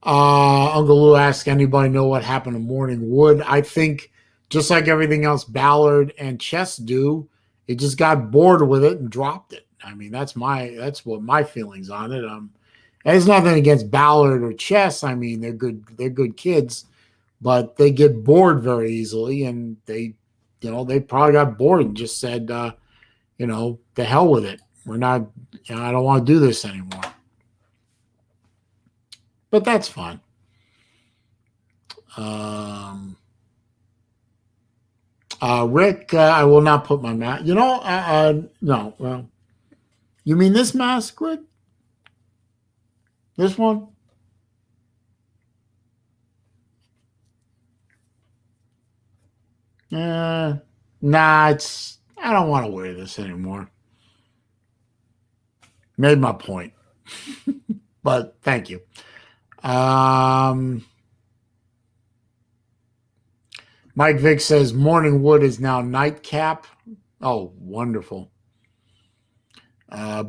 Uncle Lou asks, anybody know what happened to Morning Wood? I think just like everything else Ballard and Chess do, he just got bored with it and dropped it. I mean, that's what my feelings on it. There's nothing against Ballard or Chess. I mean, they're good kids, but they get bored very easily, and they probably got bored and just said, the hell with it. We're not, I don't want to do this anymore. But that's fine. Rick, I will not put my mask. No. Well, you mean this mask, Rick? This one? Nah, I don't want to wear this anymore. Made my point. But thank you. Mike Vick says Morning Wood is now nightcap. Oh, wonderful.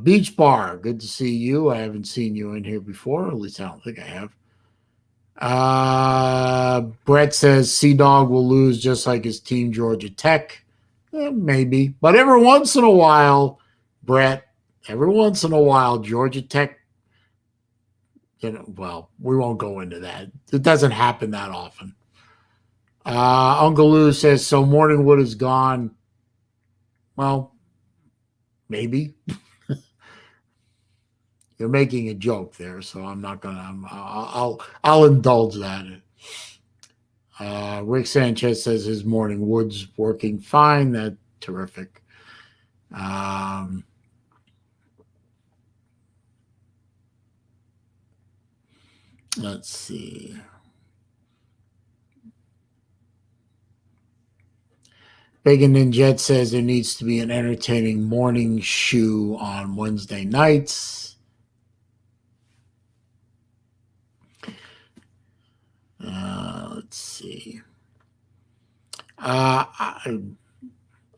Beach Bar, good to see you. I haven't seen you in here before. At least I don't think I have. Brett says Sea Dog will lose just like his team, Georgia Tech. Maybe. But every once in a while, Brett, Georgia Tech, well, we won't go into that. It doesn't happen that often. Uncle Lou says, so Morning Wood is gone. Well, maybe. You're making a joke there, so I'm not gonna. I'll indulge that. Rick Sanchez says his Morning Wood's working fine. That's terrific. Let's see. Bacon and Jet says there needs to be an entertaining morning shoe on Wednesday nights. Let's see. I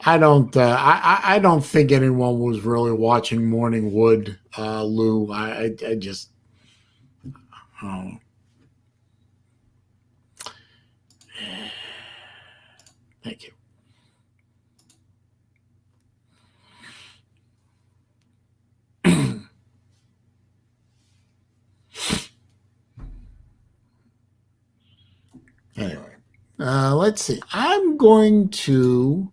don't. I don't think anyone was really watching Morning Wood, Lou. I just. Oh. Thank you. Anyway, let's see. I'm going to.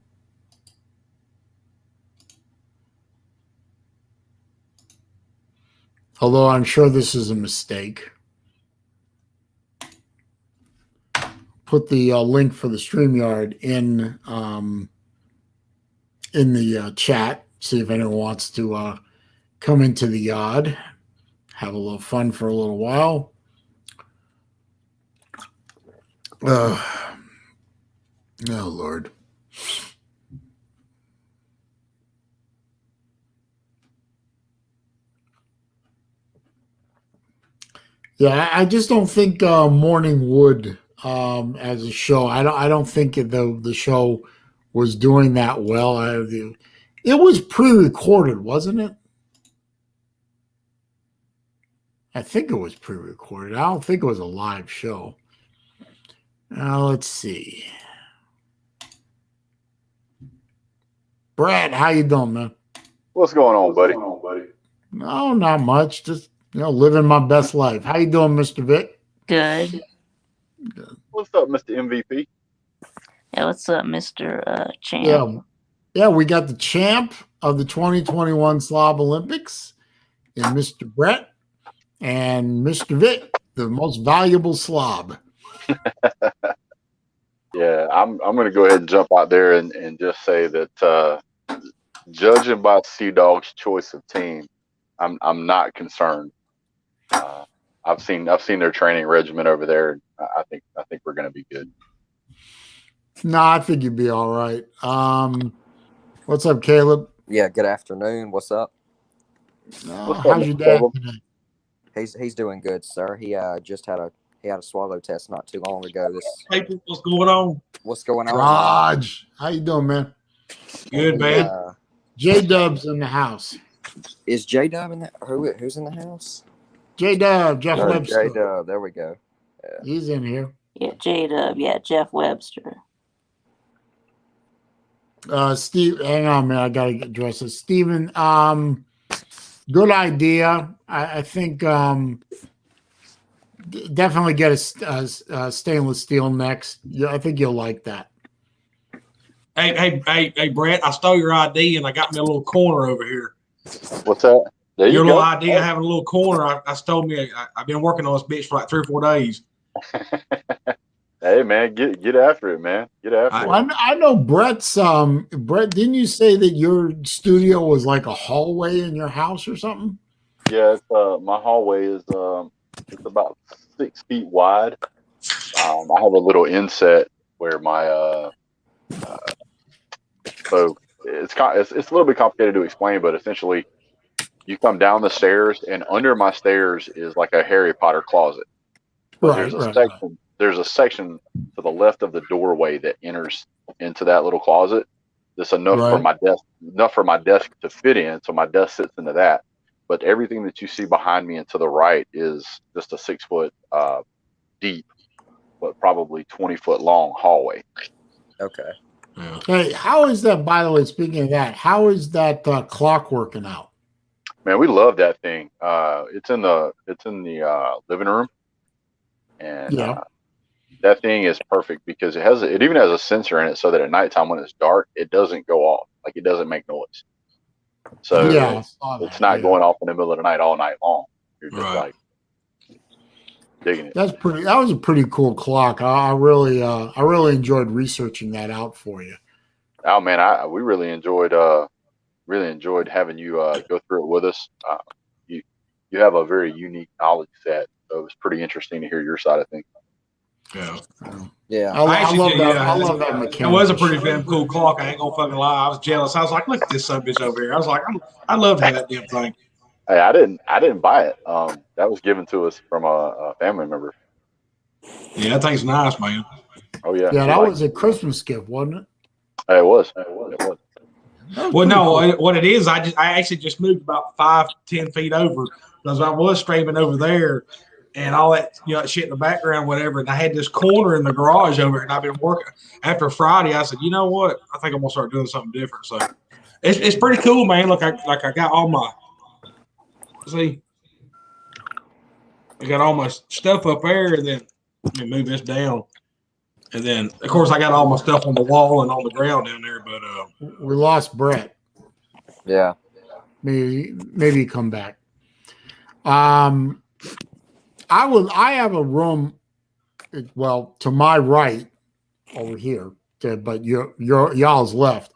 Although I'm sure this is a mistake. Put the link for the StreamYard in the chat. See if anyone wants to come into the yard, have a little fun for a little while. Oh Lord. Yeah, I just don't think Morning Wood as a show. I don't think the show was doing that well. It was pre-recorded, wasn't it? I think it was pre-recorded. I don't think it was a live show. Now let's see. Brad, how you doing, man? What's going on, buddy? No, not much. Just living my best life. How you doing, Mr. Vic? Good. What's up, Mr. MVP? Yeah, what's up, Mr. Champ? Yeah, we got the champ of the 2021 Slob Olympics, and Mr. Brett and Mr. Vic, the most valuable slob. Yeah, I'm going to go ahead and jump out there and just say that judging by Sea Dog's choice of team, I'm not concerned. I've seen their training regimen over there. I think we're going to be good. No, I think you'd be all right. What's up, Caleb? Yeah, good afternoon. What's up? How's your dad today? He's doing good, sir. He just had a swallow test not too long ago. What's going on? What's going on? Raj, how you doing, man? Good, man. J-Dub's in the house. Is J-Dub in the who's in the house? J-Dub, Jeff Webster. J-Dub, there we go. Yeah. He's in here. Yeah, J-Dub. Yeah, Jeff Webster. Steve, hang on, man. I gotta address this. Steven, good idea. I think definitely get a stainless steel next. Yeah, I think you'll like that. Hey, Brett, I stole your ID and I got me a little corner over here. What's that? There your you little go. idea having a little corner. I stole me. I've been working on this bitch for like 3 or 4 days. Hey, man, get after it, man. Get after it. I know Brett's. Brett, didn't you say that your studio was like a hallway in your house or something? Yeah, my hallway is it's about 6 feet wide. I have a little inset where my so it's a little bit complicated to explain, but essentially you come down the stairs and under my stairs is like a Harry Potter closet. But there's a section to the left of the doorway that enters into that little closet. That's enough for my desk to fit in, so my desk sits into that. But everything that you see behind me and to the right is just a 6 foot deep, but probably 20-foot long hallway. Okay. Yeah. Hey, how is that? By the way, speaking of that, how is that clock working out? Man, we love that thing. It's in the living room, and that thing is perfect because it even has a sensor in it, so that at nighttime when it's dark, it doesn't go off, like it doesn't make noise. So it's not going off in the middle of the night all night long. You're just like digging it. That was a pretty cool clock. I really enjoyed researching that out for you. Oh man, we really enjoyed having you go through it with us. You have a very unique knowledge set So it was pretty interesting to hear your side of things. Yeah. Yeah. I love that. I love that mechanic. It was a pretty damn cool clock. I ain't gonna fucking lie. I was jealous. I was like, look at this son of a bitch over here. I was like, I love to have that damn thing. Hey, I didn't buy it. That was given to us from a family member. Yeah, that thing's nice, man. Oh yeah. Yeah, that was a Christmas gift, wasn't it? It was. It was. Well, no, what it is, I actually just moved about 5-10 feet over because I was streaming over there and all that shit in the background, whatever. And I had this corner in the garage over here, and I've been working. After Friday, I said, you know what? I think I'm gonna start doing something different. So it's pretty cool, man. Look, I got all my I got all my stuff up there, and then let me move this down. And then, of course, I got all my stuff on the wall and on the ground down there. But we lost Brett. Yeah. Maybe come back. I have a room, well, to my right over here, but y'all's left.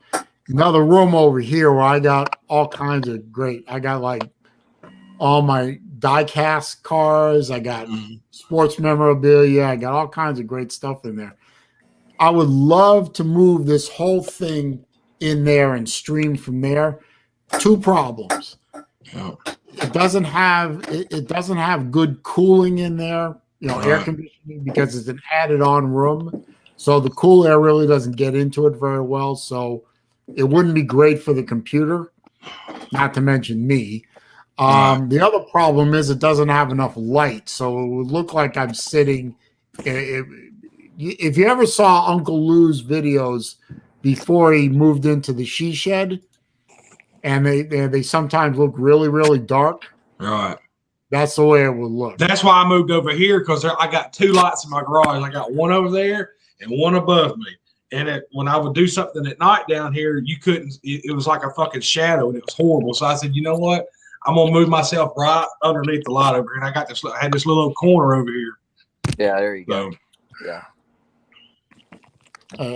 Another room over here where I got all kinds of great. I got like all my die-cast cars. I got sports memorabilia. I got all kinds of great stuff in there. I would love to move this whole thing in there and stream from there. Two problems. It doesn't have good cooling in there, air conditioning, because it's an added on room. So the cool air really doesn't get into it very well. So it wouldn't be great for the computer, not to mention me. The other problem is it doesn't have enough light. So it would look like I'm sitting. If you ever saw Uncle Lou's videos before he moved into the she shed, and they sometimes look really, really dark. right. That's the way it would look. That's why I moved over here, because I got two lights in my garage. I got one over there and one above me. And when I would do something at night down here, you couldn't. It was like a fucking shadow, and it was horrible. So I said, you know what? I'm gonna move myself right underneath the light over here. And I had this little corner over here. Yeah, there you go. So, Yeah.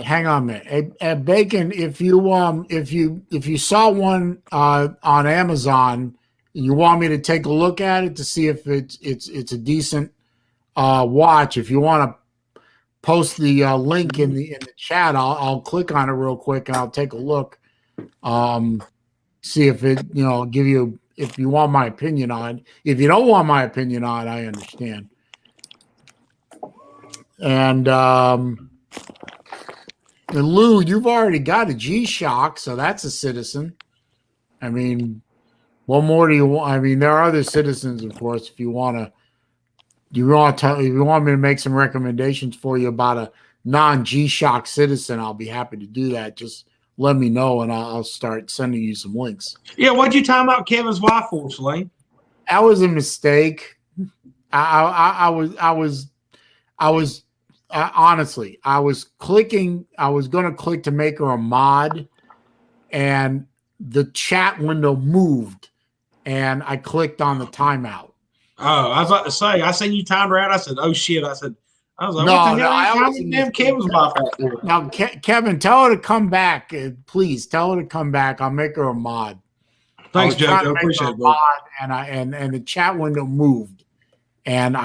Hang on a minute. Bacon, if you saw one on Amazon, you want me to take a look at it to see if it's a decent watch. If you want to post the link in the chat, I'll click on it real quick and I'll take a look. See if it give you, if you want my opinion on it. If you don't want my opinion on it, I understand. And Lou, you've already got a G-Shock, so that's a citizen. I mean, what more do you want? I mean, there are other citizens, of course. If you want me to make some recommendations for you about a non-G-Shock citizen, I'll be happy to do that. Just let me know, and I'll start sending you some links. yeah, what'd you time out Kevin's wife for, Saleen? That was a mistake. I was honestly, I was going to click to make her a mod, and the chat window moved, and I clicked on the timeout. Oh, I was about to say, I seen you timed her out. I said, oh shit. I was like, No, what the hell I are you wasn't timing damn Kevin's wife out for? Now, Kevin, tell her to come back. Please tell her to come back. I'll make her a mod. Thanks, I was trying Joe. to make Appreciate her a it, bro. mod, and the chat window moved, and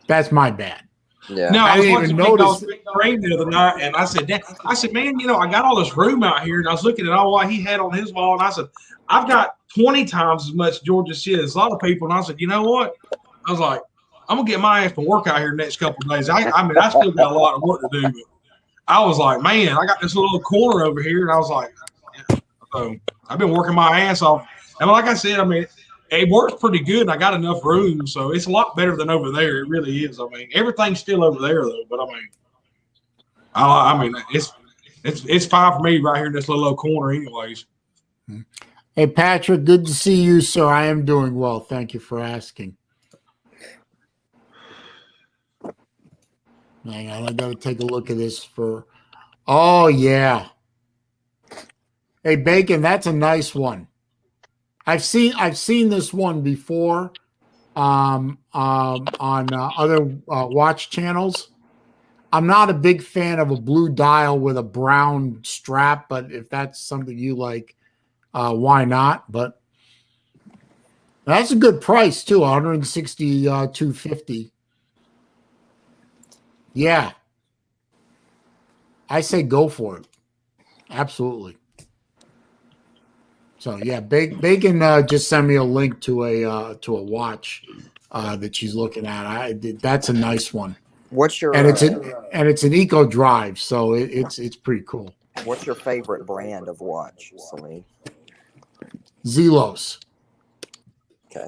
that's my bad. Yeah. No, I was didn't watching even Big Dog's notice. Big Brain the other night, and I said, man, I got all this room out here, and I was looking at all what he had on his wall, and I said, I've got 20 times as much Georgia shit as a lot of people, and I said, you know what? I was like, I'm gonna get my ass to work out here the next couple of days. I mean, I still got a lot of work to do, but I was like, man, I got this little corner over here, and I was like, yeah. So I've been working my ass off, and like I said, I mean, it works pretty good, and I got enough room, so it's a lot better than over there. It really is. I mean, everything's still over there though, but I mean, it's fine for me right here in this little corner, anyways. Hey, Patrick, good to see you, sir. I am doing well. Thank you for asking. Hang on, I got to take a look at this oh, yeah. Hey, Bacon, that's a nice one. I've seen this one before on other watch channels. I'm not a big fan of a blue dial with a brown strap, but if that's something you like, why not? But That's a good price too, 160, 250. Yeah. I say go for it. Absolutely. So yeah, Bacon just sent me a link to a watch that she's looking at. That's a nice one. What's your And it's an eco drive, so it's pretty cool. what's your favorite brand of watch, Saleen? Zelos. Okay.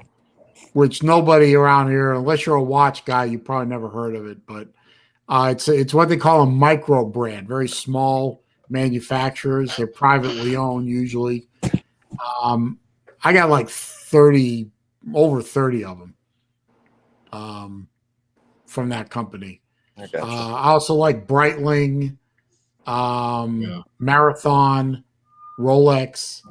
Which nobody around here, unless you're a watch guy, you probably never heard of it. But it's what they call a micro brand, very small manufacturers. They're privately owned usually. I got like over 30 of them from that company. I gotcha. I also like Breitling, Marathon, Rolex,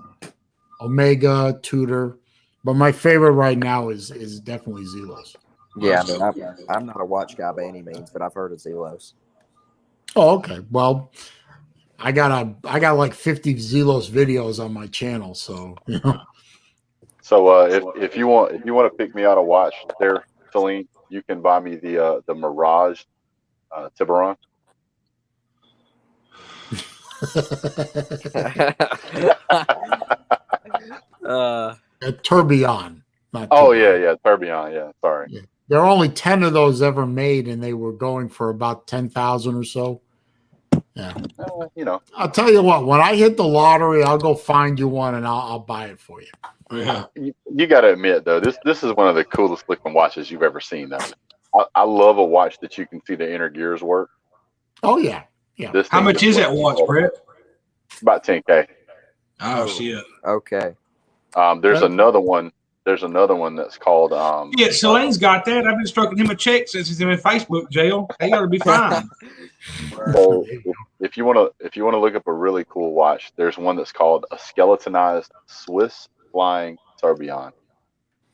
Omega, Tudor. But my favorite right now is definitely Zelos. Yeah, I mean, I'm not a watch guy by any means, but I've heard of Zelos. Oh, okay. Well, I got like 50 Zelos videos on my channel, so you know. So if you want to pick me out a watch there, Saleen, you can buy me the Mirage Tiburon. A Tourbillon. Not Oh Tiburon. yeah, Tourbillon. Yeah, sorry. Yeah. There are only 10 of those ever made, and they were going for about 10,000 or so. Yeah. You know, I'll tell you what. When I hit the lottery, I'll go find you one, and I'll buy it for you. Yeah. you got to admit though, this is one of the coolest looking watches you've ever seen. Though, I love a watch that you can see the inner gears work. Oh yeah, yeah. This How thing much just is that works watch, Brett? About 10K. Oh shit. Okay. There's another one. There's another one that's called. Yeah, Selene's got that. I've been stroking him a check since he's in Facebook jail. He ought to be fine. So if you want to look up a really cool watch, there's one that's called a skeletonized Swiss flying tourbillon,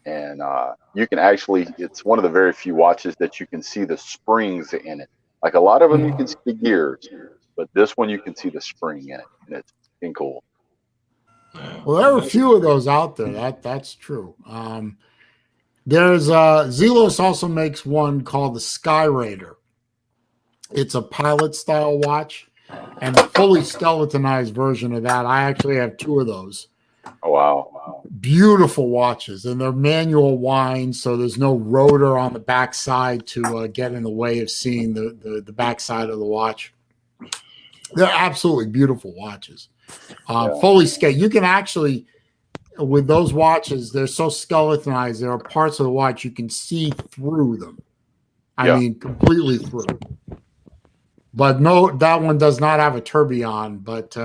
and you can actually. It's one of the very few watches that you can see the springs in it. Like a lot of them, you can see the gears, but this one you can see the spring in it, and it's fucking cool. Well, there are a few of those out there. That's true. There's Zelos also makes one called the Sky Raider. It's a pilot style watch, and the fully skeletonized version of that. I actually have two of those. Oh wow! Beautiful watches, and they're manual wind, so there's no rotor on the backside to get in the way of seeing the backside of the watch. They're absolutely beautiful watches. Fully scaled. You can actually, with those watches, they're so skeletonized. There are parts of the watch you can see through them. I mean, completely through. But no, that one does not have a tourbillon. But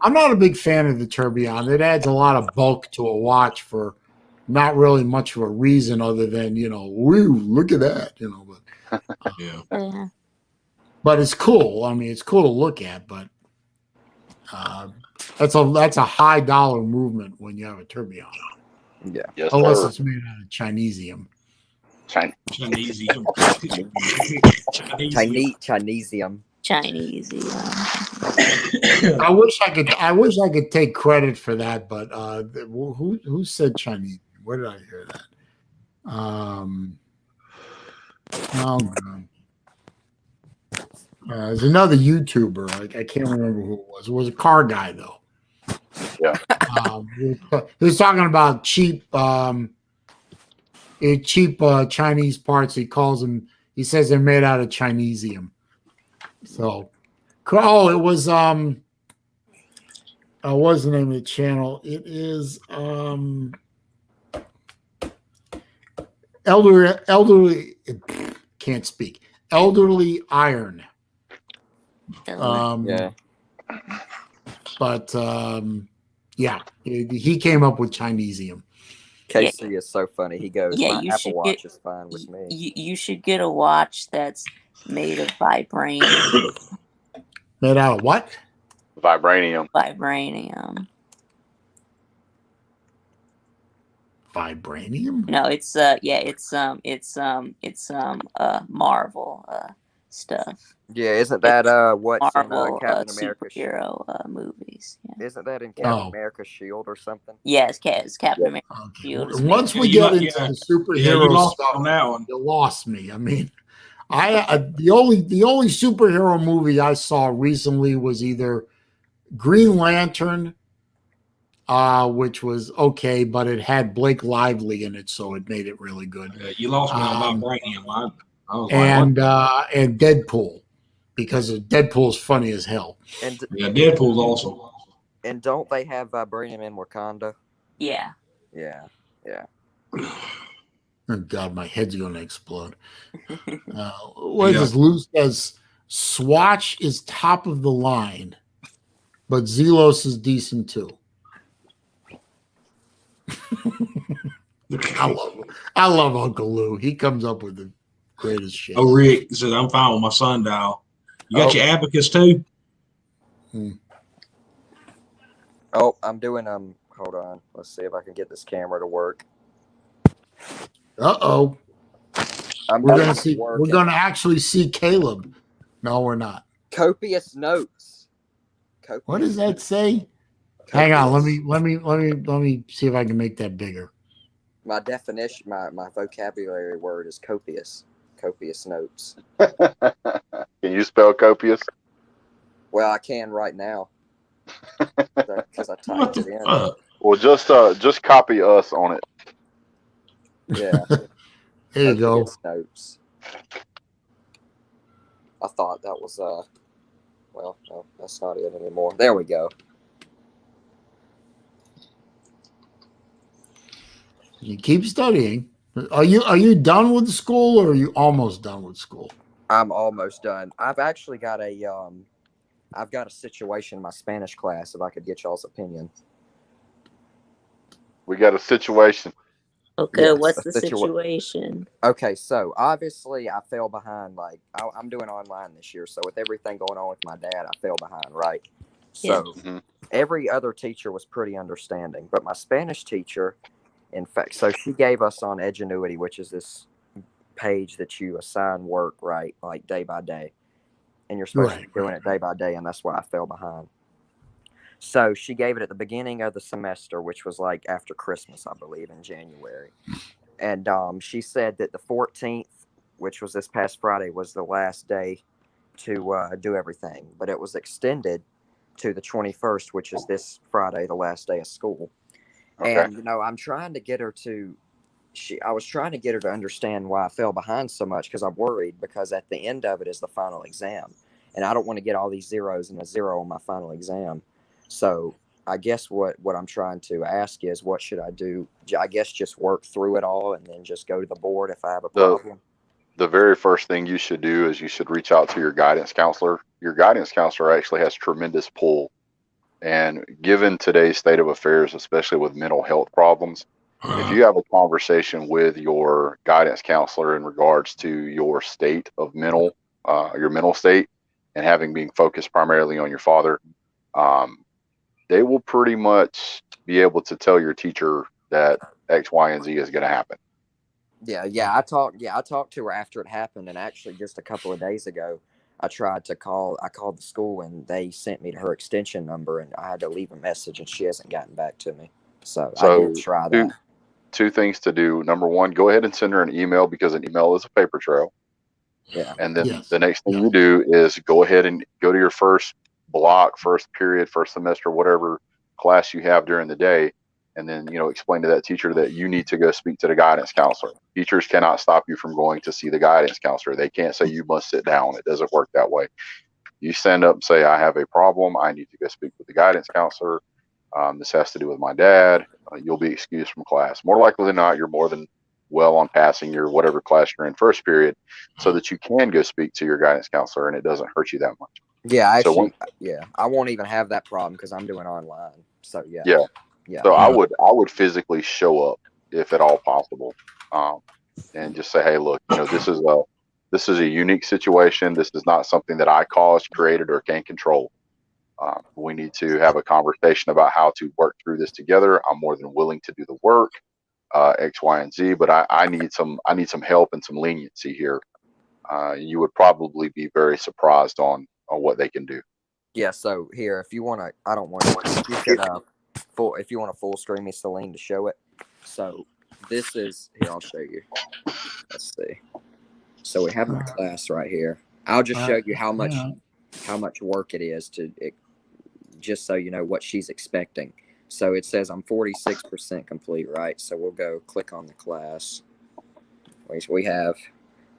I'm not a big fan of the tourbillon. It adds a lot of bulk to a watch for not really much of a reason other than, you know, woo, look at that, you know. But Yeah. but it's cool. I mean, it's cool to look at, but that's a high dollar movement when you have a tourbillon. Yeah. Yes, Unless sir. it's made out of Chinesium. Chinesium. Chinesium. Chinese. I wish I could take credit for that, but who said Chinese? Where did I hear that? Oh god. There's another YouTuber. I can't remember who it was. It was a car guy though. Yeah. He was talking about cheap Chinese parts. He calls them. He says they're made out of Chinesium. So, it was what's the name of the channel? It is elderly can't speak. Elderly Iron. Yeah. But yeah, he came up with Chinesium. Casey is so funny. He goes, Yeah, my you Apple should Watch get- is fine with me. You should get a watch that's made of vibranium. Made out of what? Vibranium. Vibranium. Vibranium? No, it's Marvel stuff. Yeah, isn't that what's in Marvel Captain America? superhero movies. Yeah. Isn't that in Captain Oh. America's Shield or something? Yes, Captain America. Okay. Shield is Once we You get like- into yeah. the Yeah, you superhero lost stuff, on that one. you lost me. I mean, the only superhero movie I saw recently was either Green Lantern, which was okay, but it had Blake Lively in it, so it made it really good. You lost me on Vibranium. I was And like, and Deadpool, because Deadpool's funny as hell. And yeah, Deadpool's awesome. and don't they have vibranium in Wakanda? Yeah. Yeah. Oh God, my head's going to explode. What is this? Lou says Swatch is top of the line, but Zelos is decent too. I love Uncle Lou. He comes up with the greatest shit. Oh, Rick says, I'm fine with my sundial. You got your abacus too? Oh, I'm doing hold on. Let's see if I can get this camera to work. Uh-oh. We're gonna see. We're gonna actually see Caleb. No, we're not. Copious notes. What does that say? Hang on. Let me see if I can make that bigger. My definition, my vocabulary word is copious. Copious notes. Can you spell copious? Well, I can right now because I typed it in. Well, just copy us on it. Yeah. There you go. Notes. I thought that was well, no, that's not it anymore. There we go. You keep studying. Are you done with school, or are you almost done with school? I'm almost done. I've actually got a situation in my Spanish class. If I could get y'all's opinion. We got a situation. Okay, Yes, what's the situation? Okay, so obviously I fell behind. Like I'm doing online this year, so with everything going on with my dad, I fell behind. Right. So every other teacher was pretty understanding, but my Spanish teacher, in fact, so she gave us on Edgenuity, which is this page that you assign work, right, like day by day, and you're supposed to be doing it day by day, and that's why I fell behind. So she gave it at the beginning of the semester, which was like after Christmas, I believe, in January. And she said that the 14th, which was this past Friday, was the last day to do everything. But it was extended to the 21st, which is this Friday, the last day of school. Okay. And, I'm trying to get her to, I was trying to get her to understand why I fell behind so much, because I'm worried, because at the end of it is the final exam. And I don't want to get all these zeros and a zero on my final exam. So I guess what I'm trying to ask is, what should I do? I guess just work through it all and then just go to the board if I have a problem. The very first thing you should do is you should reach out to your guidance counselor. Your guidance counselor actually has tremendous pull. And given today's state of affairs, especially with mental health problems, if you have a conversation with your guidance counselor in regards to your state of your mental state, and having been focused primarily on your father, they will pretty much be able to tell your teacher that X, Y, and Z is going to happen. Yeah. I talked to her after it happened, and actually just a couple of days ago, I called the school, and they sent me to her extension number, and I had to leave a message, and she hasn't gotten back to me. So I did try that. Two things to do. Number one, go ahead and send her an email, because an email is a paper trail. Yeah. And then the next thing you do is go ahead and go to your first block, first period, first semester, whatever class you have during the day, and then explain to that teacher that you need to go speak to the guidance counselor. Teachers cannot stop you from going to see the guidance counselor. They can't say you must sit down. It doesn't work that way. You stand up and say, I have a problem, I need to go speak with the guidance counselor. This has to do with my dad. You'll be excused from class. More likely than not, you're more than well on passing your whatever class you're in first period, so that you can go speak to your guidance counselor and it doesn't hurt you that much. Yeah, actually, I won't even have that problem because I'm doing online. So yeah. So I would physically show up if at all possible, and just say, hey, look, this is a unique situation. This is not something that I caused, created, or can control. We need to have a conversation about how to work through this together. I'm more than willing to do the work, X, Y, and Z, but I need some help and some leniency here. you would probably be very surprised on what they can do. Yeah. So here, if you want to, I don't want to. You could if you want to full screen me, Saleen, to show it. So this is here. I'll show you. Let's see. So we have my class right here. I'll just show you how much work it is just so you know what she's expecting. So it says I'm 46% complete, right? So we'll go click on the class. We have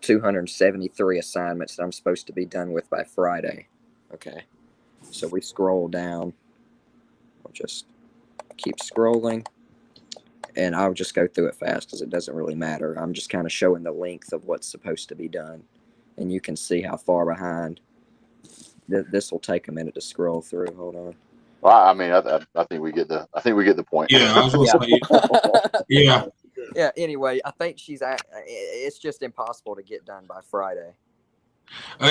273 assignments that I'm supposed to be done with by Friday. Okay. So we scroll down. We'll just keep scrolling. And I'll just go through it fast because it doesn't really matter. I'm just kind of showing the length of what's supposed to be done. And you can see how far behind. This will take a minute to scroll through. Hold on. Well, I mean, I think we get the point. Yeah, I was going to say. Yeah. Yeah. Anyway, I think it's just impossible to get done by Friday.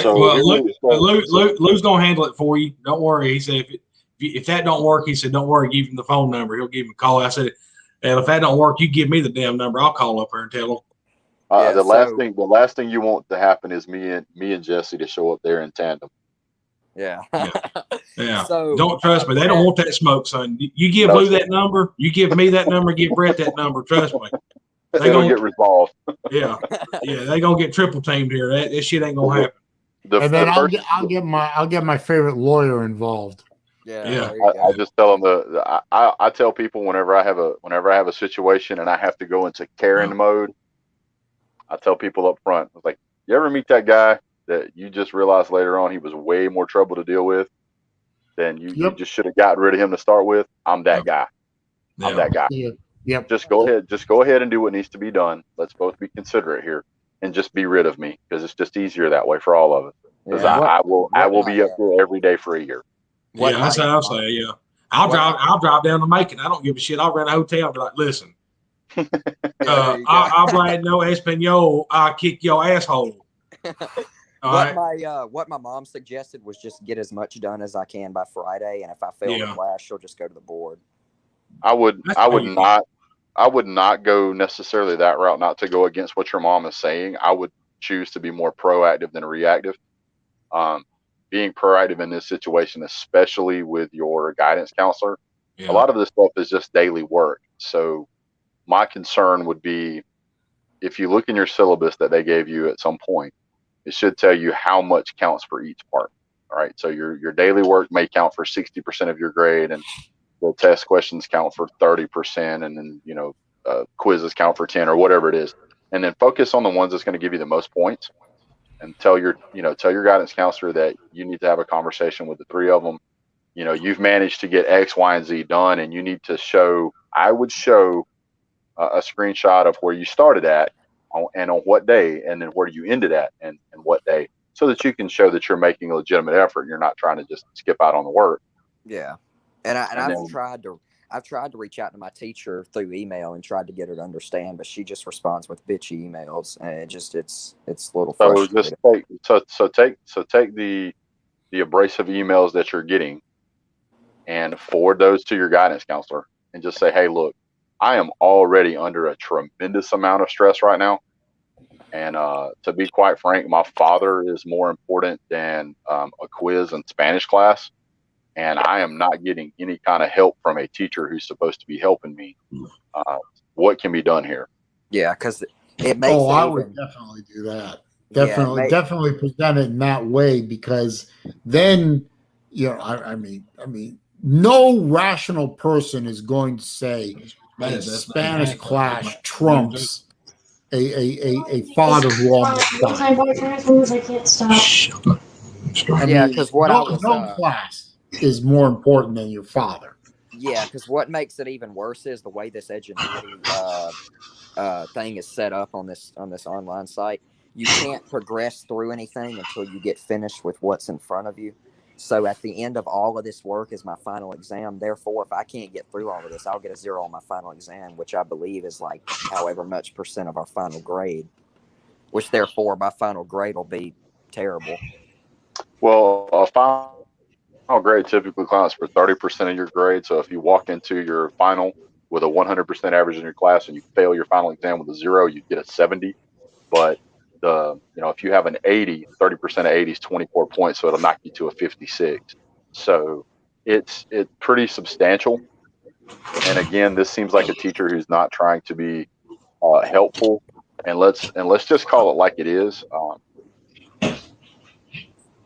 So Lou's going to handle it for you. Don't worry. He said if that don't work, he said, don't worry. Give him the phone number. He'll give him a call. I said, and if that don't work, you give me the damn number. I'll call up there and tell him. The last thing you want to happen is me and Jesse to show up there in tandem. Yeah. Yeah. So don't trust me. They don't want that smoke, son. You give Lou that number. You give me that number. Give Brett that number. Trust me. They gonna get resolved. Yeah. Yeah. They gonna get triple teamed here. That shit ain't gonna happen. And then I'll get my favorite lawyer involved. Yeah. I just tell them I tell people whenever I have a situation and I have to go into Karen mode, I tell people up front, I was like, you ever meet that guy that you just realized later on he was way more trouble to deal with than you just should have gotten rid of him to start with? I'm that guy. I'm that guy. Yep. Just go ahead and do what needs to be done. Let's both be considerate here and just be rid of me, because it's just easier that way for all of us. Because I will be up there every day for a year. That's how I say. Yeah, I'll drive down to Macon. I don't give a shit. I'll rent a hotel and be like, listen, I'll write no Espanol. I'll kick your asshole. What my mom suggested was just get as much done as I can by Friday, and if I fail the class, she'll just go to the board. I would not go necessarily that route, not to go against what your mom is saying. I would choose to be more proactive than reactive. Being proactive in this situation, especially with your guidance counselor, a lot of this stuff is just daily work. So my concern would be, if you look in your syllabus that they gave you at some point, it should tell you how much counts for each part. All right. So your daily work may count for 60% of your grade, and the test questions count for 30%. And then, quizzes count for 10 or whatever it is. And then focus on the ones that's going to give you the most points, and tell your guidance counselor that you need to have a conversation with the three of them. You've managed to get X, Y, and Z done, and you need to show a screenshot of where you started at and on what day, and then where you ended at and what day, so that you can show that you're making a legitimate effort and you're not trying to just skip out on the work. Yeah. I've tried to reach out to my teacher through email and tried to get her to understand, but she just responds with bitchy emails, and it's a little frustrating. Take the abrasive emails that you're getting and forward those to your guidance counselor and just say, hey, look, I am already under a tremendous amount of stress right now. And to be quite frank, my father is more important than a quiz and Spanish class. And I am not getting any kind of help from a teacher who's supposed to be helping me. What can be done here? Yeah, because it makes. I would definitely do that. Definitely present it in that way, because then, I mean, no rational person is going to say that Spanish class trumps a father who almost died. I can't stop. Because no class is more important than your father. Yeah, because what makes it even worse is the way this Edgenuity thing is set up on this online site. You can't progress through anything until you get finished with what's in front of you. So at the end of all of this work is my final exam. Therefore, if I can't get through all of this, I'll get a 0 on my final exam, which I believe is like however much % of our final grade, which therefore my final grade will be terrible. Well, a final grade typically counts for 30% of your grade. So if you walk into your final with a 100% average in your class and you fail your final exam with a 0, you get a 70. But if you have an 80, 30% of 80 is 24 points, so it'll knock you to a 56. So it's pretty substantial. And again, this seems like a teacher who's not trying to be helpful. And let's just call it like it is.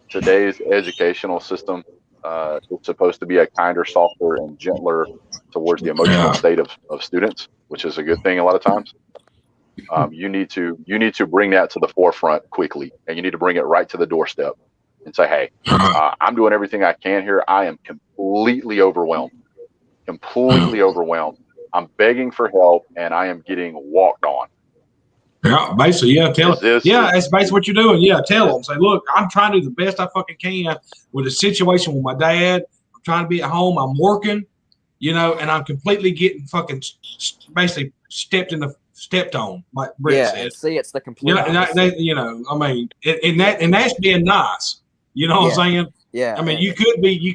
Today's educational system is supposed to be a kinder, softer, and gentler towards the emotional state of students, which is a good thing a lot of times. You need to bring that to the forefront quickly, and you need to bring it right to the doorstep and say, hey, I'm doing everything I can here. I am completely overwhelmed. I'm begging for help, and I am getting walked on. Yeah, basically, tell them. Yeah, that's basically what you're doing. Yeah, tell them. Say, look, I'm trying to do the best I fucking can with a situation with my dad. I'm trying to be at home. I'm working, and I'm completely getting fucking basically stepped on, like Brett said. And see, it's the complete opposite. And that's being nice. You know what I'm saying? Yeah. I mean, you could be,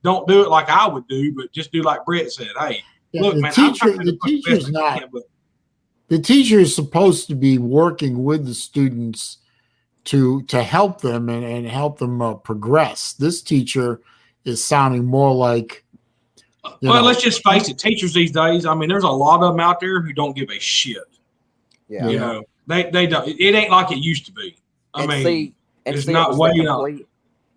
don't do it like I would do, but just do like Brett said. Hey, look, man, the teacher is supposed to be working with the students to help them and help them progress. This teacher is sounding more like. Let's just face it. Teachers these days, I mean, there's a lot of them out there who don't give a shit. Yeah. They don't. It ain't like it used to be.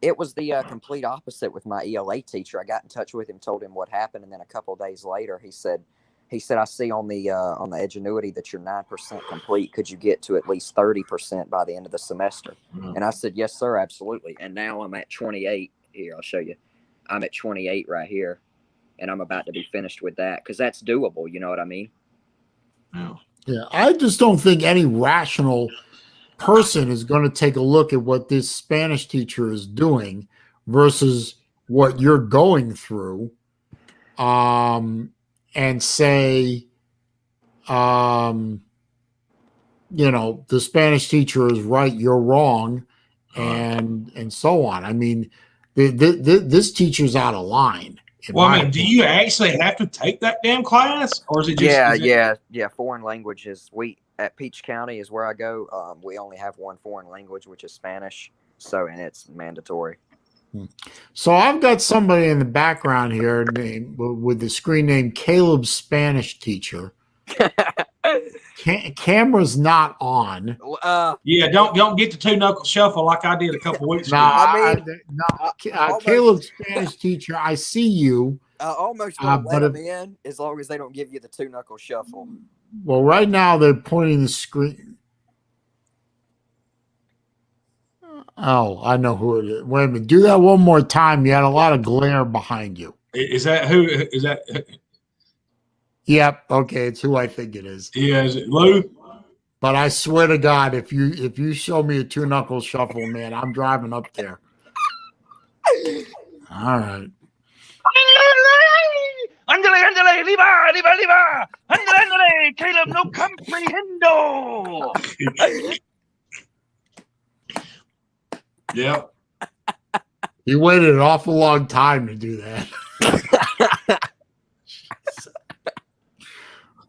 It was the complete opposite with my ELA teacher. I got in touch with him, told him what happened, and then a couple of days later, he said, I see on the Edgenuity that you're 9% complete. Could you get to at least 30% by the end of the semester? Mm-hmm. And I said, yes, sir, absolutely. And now I'm at 28. Here, I'll show you. I'm at 28 right here, and I'm about to be finished with that because that's doable. You know what I mean? Yeah, I just don't think any rational person is going to take a look at what this Spanish teacher is doing versus what you're going through, and say, the Spanish teacher is right, you're wrong, and so on. I mean, this teacher's out of line. Well, I mean, do you actually have to take that damn class, or is it just? Yeah. Foreign languages. We at Peach County is where I go. We only have one foreign language, which is Spanish. And it's mandatory. So I've got somebody in the background here with the screen name Caleb Spanish teacher. Camera's not on. Don't get the two knuckle shuffle like I did a couple weeks ago. Caleb Spanish teacher, I see you. Almost let them in as long as they don't give you the two knuckle shuffle. Well, right now they're pointing the screen. Oh, I know who it is. Wait a minute. Do that one more time. You had a lot of glare behind you. Is that who? Is that? Yep. Okay, it's who I think it is. Yeah, is it Lou? But I swear to God, if you show me a two knuckle shuffle, man, I'm driving up there. All right. Andale, liba. Andale, Caleb, no comprehendo. Yeah. He waited an awful long time to do that.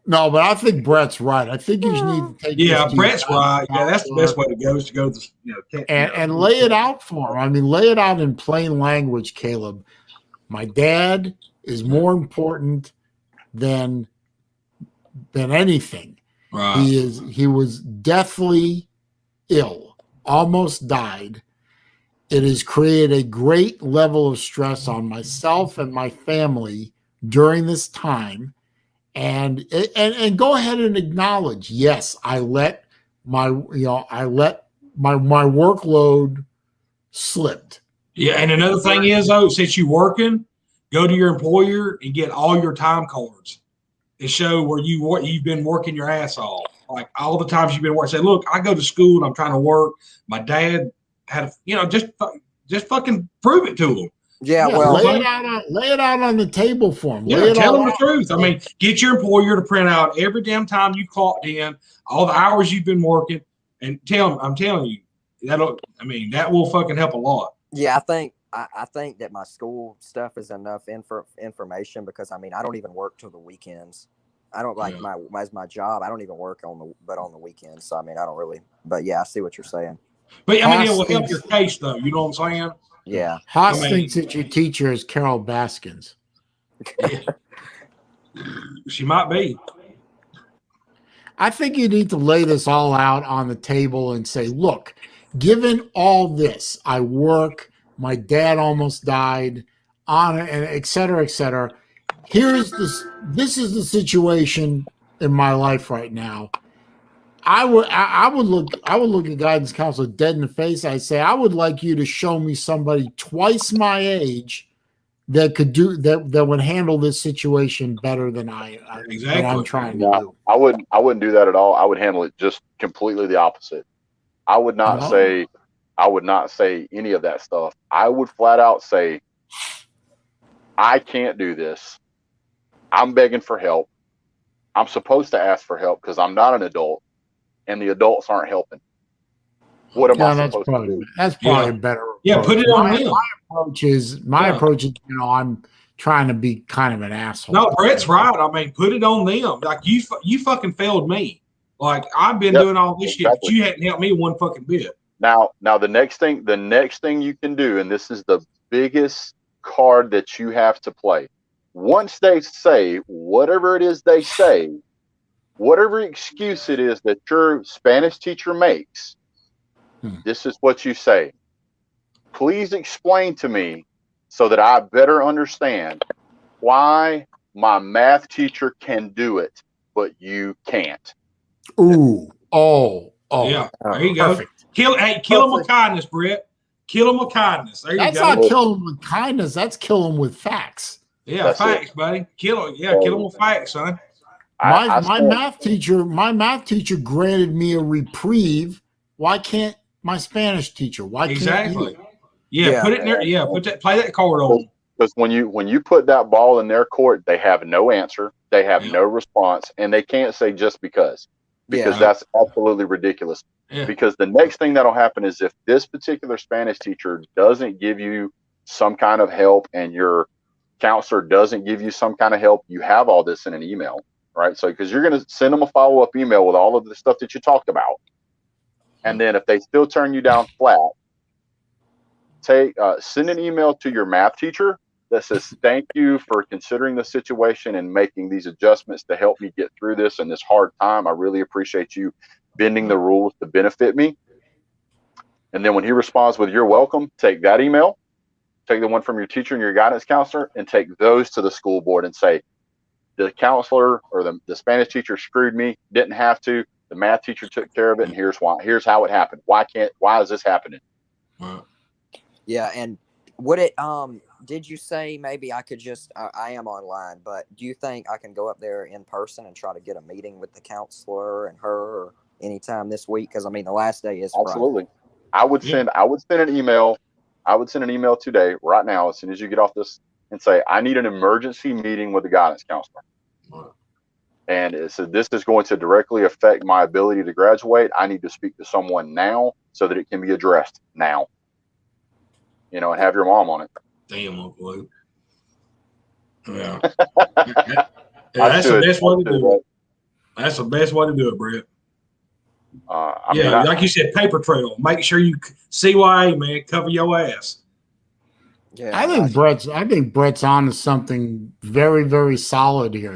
No, but I think Brett's right. I think you need to take. Yeah, Brett's right. Yeah, that's the best way to go is to go to and lay it out for him. I mean, lay it out in plain language, Caleb. My dad is more important than anything. Right. He was deathly ill, almost died. It has created a great level of stress on myself and my family during this time. And go ahead and acknowledge, yes, I let my workload slipped. Yeah, and another thing is though, since you're working, go to your employer and get all your time cards and show where you've been working your ass off. Like all the times you've been working. Say, look, I go to school and I'm trying to work. My dad had, just fucking prove it to him. Yeah, well, lay it out on the table for him. Yeah, tell them the truth. I mean, get your employer to print out every damn time you clocked in, all the hours you've been working, and tell them. I'm telling you, that will fucking help a lot. Yeah, I think that my school stuff is enough information because I don't even work till the weekends. I don't like my job. I don't even work on the weekends. So I mean, I don't really. But yeah, I see what you're saying. But I mean, it will help your case, though. You know what I'm saying? Yeah. Haas thinks that your teacher is Carol Baskins. Yeah. She might be. I think you need to lay this all out on the table and say, look, given all this, I work, my dad almost died, on it, and et cetera, et cetera. This is the situation in my life right now. I would look at guidance counselor dead in the face. I'd say, I would like you to show me somebody twice my age that could do that would handle this situation better than I'm trying to do. I wouldn't do that at all. I would handle it just completely the opposite. I would not say any of that stuff. I would flat out say, I can't do this. I'm begging for help. I'm supposed to ask for help because I'm not an adult and the adults aren't helping. What am I supposed to do? That's probably a better approach. Yeah, put it on them. My approach is, I'm trying to be kind of an asshole. No, Brett's right. I mean, put it on them. Like you fucking failed me. Like I've been doing all this shit, but you hadn't helped me one fucking bit. Now the next thing you can do, and this is the biggest card that you have to play. Once they say whatever it is they say, whatever excuse it is that your Spanish teacher makes, this is what you say. Please explain to me so that I better understand why my math teacher can do it, but you can't. Ooh. Oh. Yeah. There you go. Kill him with kindness, Brett. Kill him with kindness. There you go. That's not kill him with kindness. That's kill him with facts. Yeah, that's facts, buddy. Kill him. Yeah, kill him with facts, son. My math teacher granted me a reprieve. Why can't my Spanish teacher? Why exactly? Can't you? Yeah, put it in there. Yeah, play that card on. Because when you put that ball in their court, they have no answer, they have no response, and they can't say just because that's absolutely ridiculous. Yeah. Because the next thing that'll happen is if this particular Spanish teacher doesn't give you some kind of help and your counselor doesn't give you some kind of help, you have all this in an email, right? So because you're going to send them a follow-up email with all of the stuff that you talked about, and then if they still turn you down flat, send an email to your math teacher that says, thank you for considering the situation and making these adjustments to help me get through this in this hard time. I really appreciate you bending the rules to benefit me. And then when he responds with you're welcome, take that email, take the one from your teacher and your guidance counselor, and take those to the school board and say, the counselor or the Spanish teacher screwed me, didn't have to. The math teacher took care of it, and here's why. Here's how it happened. Why is this happening? Yeah, and would it did you say maybe I could just I am online, but do you think I can go up there in person and try to get a meeting with the counselor and her anytime this week? Because I mean the last day is absolutely Friday. I would send an email. I would send an email today, right now, as soon as you get off this, and say, I need an emergency meeting with the guidance counselor. And it said, this is going to directly affect my ability to graduate. I need to speak to someone now so that it can be addressed now. And have your mom on it. Damn, Uncle Luke. Yeah. That's the best way to do it. That's the best way to do it, Brett. Like you said, paper trail. Make sure you CYA, man, cover your ass. Yeah, I think Brett's on to something very, very solid here.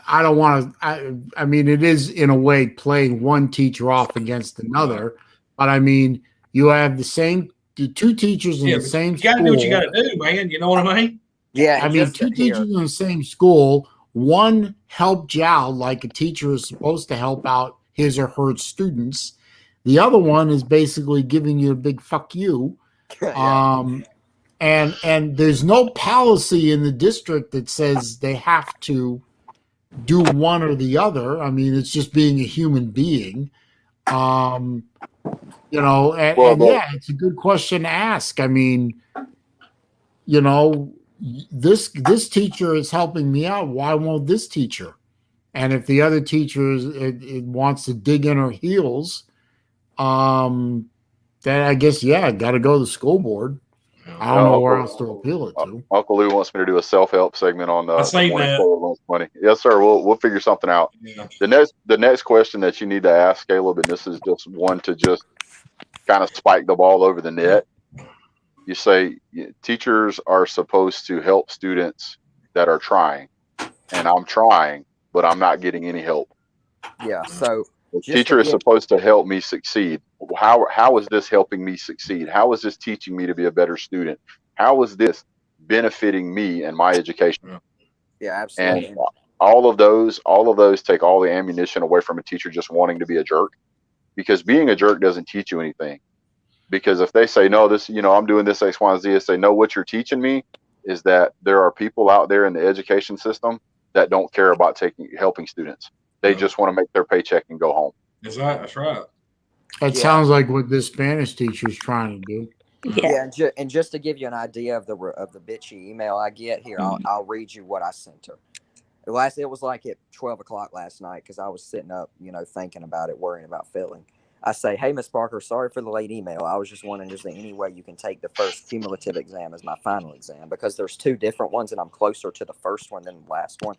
I don't want to. I mean, it is in a way playing one teacher off against another, but I mean, you have the two teachers in the same school. You got to do what you got to do, man. You know what I mean? Yeah, I mean, two teachers in the same school. One helped you out like a teacher is supposed to help out his or her students. The other one is basically giving you a big fuck you. And there's no policy in the district that says they have to do one or the other. I mean, it's just being a human being. It's a good question to ask. I mean, this teacher is helping me out. Why won't this teacher? And if the other teacher it wants to dig in her heels, then I guess got to go to the school board. I don't know where else to appeal it to. Uncle Lou wants me to do a self-help segment on I the seen morning that. show. Money. Yes, sir. We'll figure something out. Yeah. The next question that you need to ask, Caleb, and this is just one to just kind of spike the ball over the net. You say teachers are supposed to help students that are trying, and I'm trying, but I'm not getting any help. Yeah. So the teacher is supposed to help me succeed. How is this helping me succeed? How is this teaching me to be a better student? How is this benefiting me and my education? Yeah, absolutely. And all of those take all the ammunition away from a teacher just wanting to be a jerk, because being a jerk doesn't teach you anything. Because if they say, no, this, I'm doing this X, Y, and Z, say, no, what you're teaching me is that there are people out there in the education system that don't care about helping students. They just want to make their paycheck and go home. That's right. That's right. That sounds like what this Spanish teacher is trying to do. Yeah, and just to give you an idea of the bitchy email I get here, I'll read you what I sent her. It was like at 12 o'clock last night because I was sitting up, thinking about it, worrying about failing. I say, hey, Miss Parker, sorry for the late email. I was just wondering, is there any way you can take the first cumulative exam as my final exam? Because there's two different ones, and I'm closer to the first one than the last one.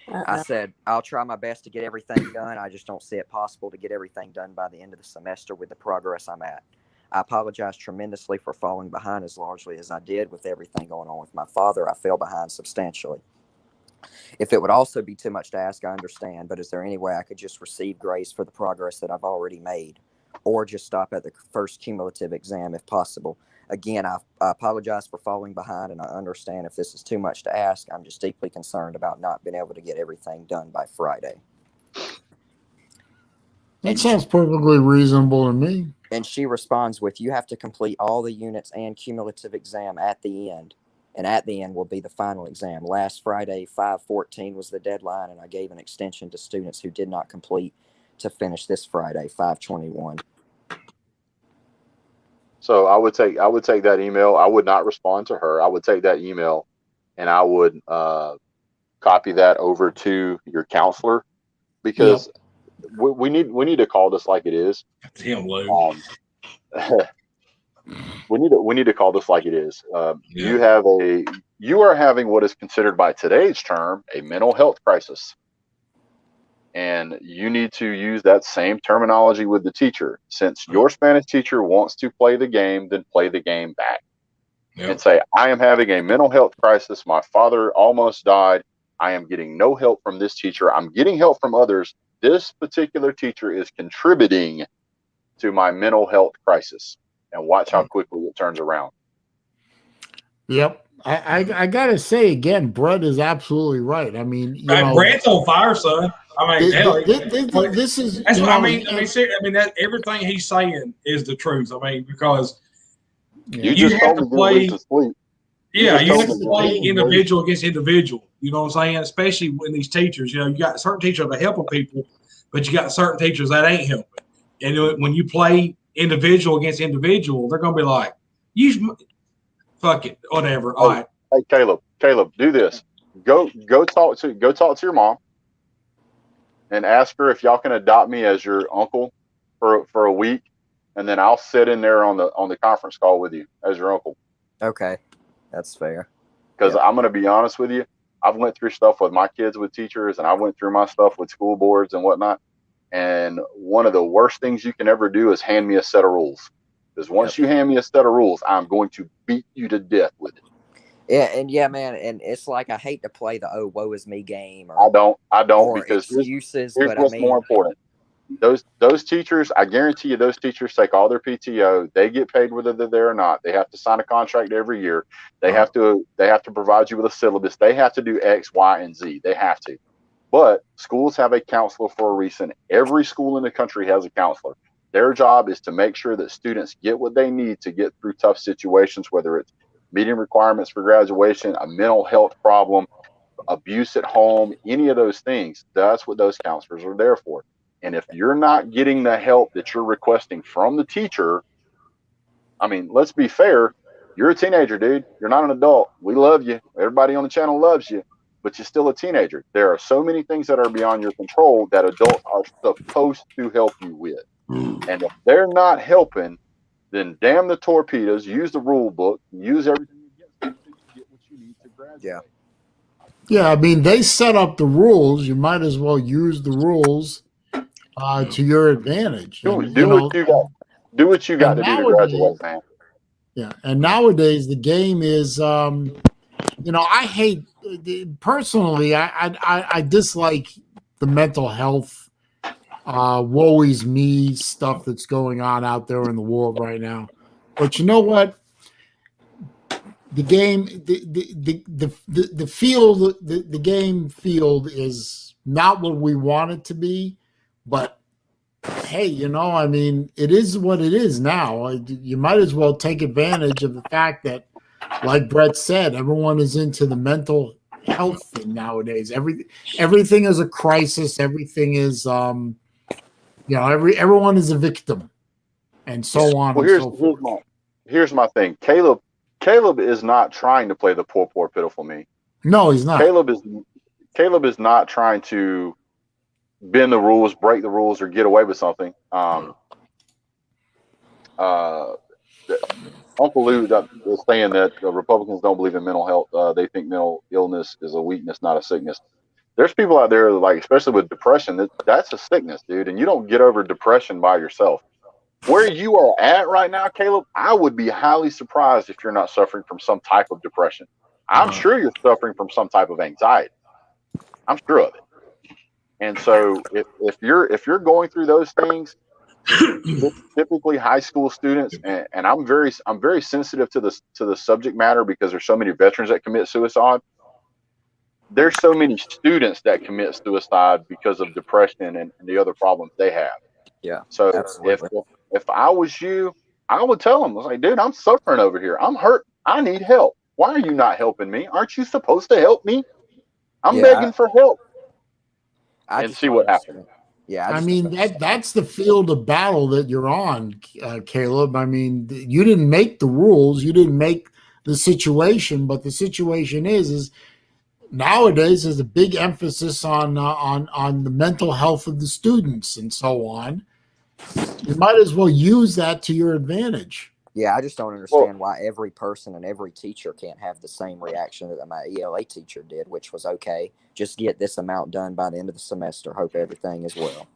I said, I'll try my best to get everything done. I just don't see it possible to get everything done by the end of the semester with the progress I'm at. I apologize tremendously for falling behind as largely as I did with everything going on with my father. I fell behind substantially. If it would also be too much to ask, I understand, but is there any way I could just receive grace for the progress that I've already made, or just stop at the first cumulative exam if possible? Again, I apologize for falling behind, and I understand if this is too much to ask. I'm just deeply concerned about not being able to get everything done by Friday. That sounds perfectly reasonable to me. And she responds with, you have to complete all the units and cumulative exam at the end. And at the end will be the final exam. Last Friday, 5/14 was the deadline, and I gave an extension to students who did not complete to finish this Friday, 5/21. So I would take that email. I would not respond to her. I would take that email, and I would copy that over to your counselor, because we need to call this like it is. Damn, Lou. We need to call this like it is. You are having what is considered by today's term a mental health crisis, and you need to use that same terminology with the teacher. Since your Spanish teacher wants to play the game, then play the game back. And say, I am having a mental health crisis. My father almost died. I am getting no help from this teacher. I'm getting help from others. This particular teacher is contributing to my mental health crisis. And watch how quickly it turns around. Yep. I got to say again, Brett is absolutely right. I mean, Brett's on fire, son. I mean, this is. That's what I mean. That everything he's saying is the truth. I mean, because you have to play. Yeah, you have to play individual against individual. You know what I'm saying? Especially when these teachers, you got certain teachers that are helping people, but you got certain teachers that ain't helping. And when you play individual against individual, they're gonna be like, fuck it, whatever. All right. Hey, Caleb, do this. Go talk to your mom and ask her if y'all can adopt me as your uncle for a week, and then I'll sit in there on the conference call with you as your uncle. Okay, that's fair. Because I'm gonna be honest with you, I've went through stuff with my kids with teachers, and I went through my stuff with school boards and whatnot. And one of the worst things you can ever do is hand me a set of rules. Because once you hand me a set of rules, I'm going to beat you to death with it. Yeah, man. And it's like, I hate to play the woe is me game. I don't because excuses. Here's what's more important. Those teachers, I guarantee you, those teachers take all their PTO. They get paid whether they're there or not. They have to sign a contract every year. They have to provide you with a syllabus. They have to do X, Y, and Z. They have to. But schools have a counselor for a reason. Every school in the country has a counselor. Their job is to make sure that students get what they need to get through tough situations, whether it's meeting requirements for graduation, a mental health problem, abuse at home, any of those things. That's what those counselors are there for. And if you're not getting the help that you're requesting from the teacher, I mean, let's be fair. You're a teenager, dude. You're not an adult. We love you. Everybody on the channel loves you. But you're still a teenager. There are so many things that are beyond your control that adults are supposed to help you with. And if they're not helping, then damn the torpedoes. Use the rule book. Use everything you get so you get what you need to graduate. Yeah. Yeah, I mean, they set up the rules. You might as well use the rules to your advantage. Do And, what you got. Do what you got to do to graduate, man. Yeah, and nowadays the game is, I hate personally. I dislike the mental health, woe is me stuff that's going on out there in the world right now. But you know what? The game, the field, the game field is not what we want it to be, but hey, I mean, it is what it is now. You might as well take advantage of the fact that, like Brett said, everyone is into the mental health thing nowadays. Everything is a crisis. Everything is, everyone is a victim, and so on and so forth. Here's my thing. Caleb is not trying to play the poor, pitiful me. No, he's not. Caleb is not trying to bend the rules, break the rules, or get away with something. Uncle Lou is saying that Republicans don't believe in mental health. They think mental illness is a weakness, not a sickness. There's people out there, like, especially with depression, that's a sickness, dude. And you don't get over depression by yourself. Where you are at right now, Caleb, I would be highly surprised if you're not suffering from some type of depression. I'm sure you're suffering from some type of anxiety. I'm sure of it. And so if you're going through those things, typically high school students, and I'm very sensitive to the subject matter because there's so many veterans that commit suicide. There's so many students that commit suicide because of depression and the other problems they have. Yeah. So absolutely. if I was you, I would tell them, I was like, dude, I'm suffering over here. I'm hurt. I need help. Why are you not helping me? Aren't you supposed to help me? I'm begging for help. And see what happens. Yeah, I mean, that's the field of battle that you're on, Caleb. I mean, you didn't make the rules, you didn't make the situation, but the situation is nowadays there's a big emphasis on the mental health of the students and so on. You might as well use that to your advantage. Yeah, I just don't understand why every person and every teacher can't have the same reaction that my ELA teacher did, which was, okay, just get this amount done by the end of the semester. Hope everything is well.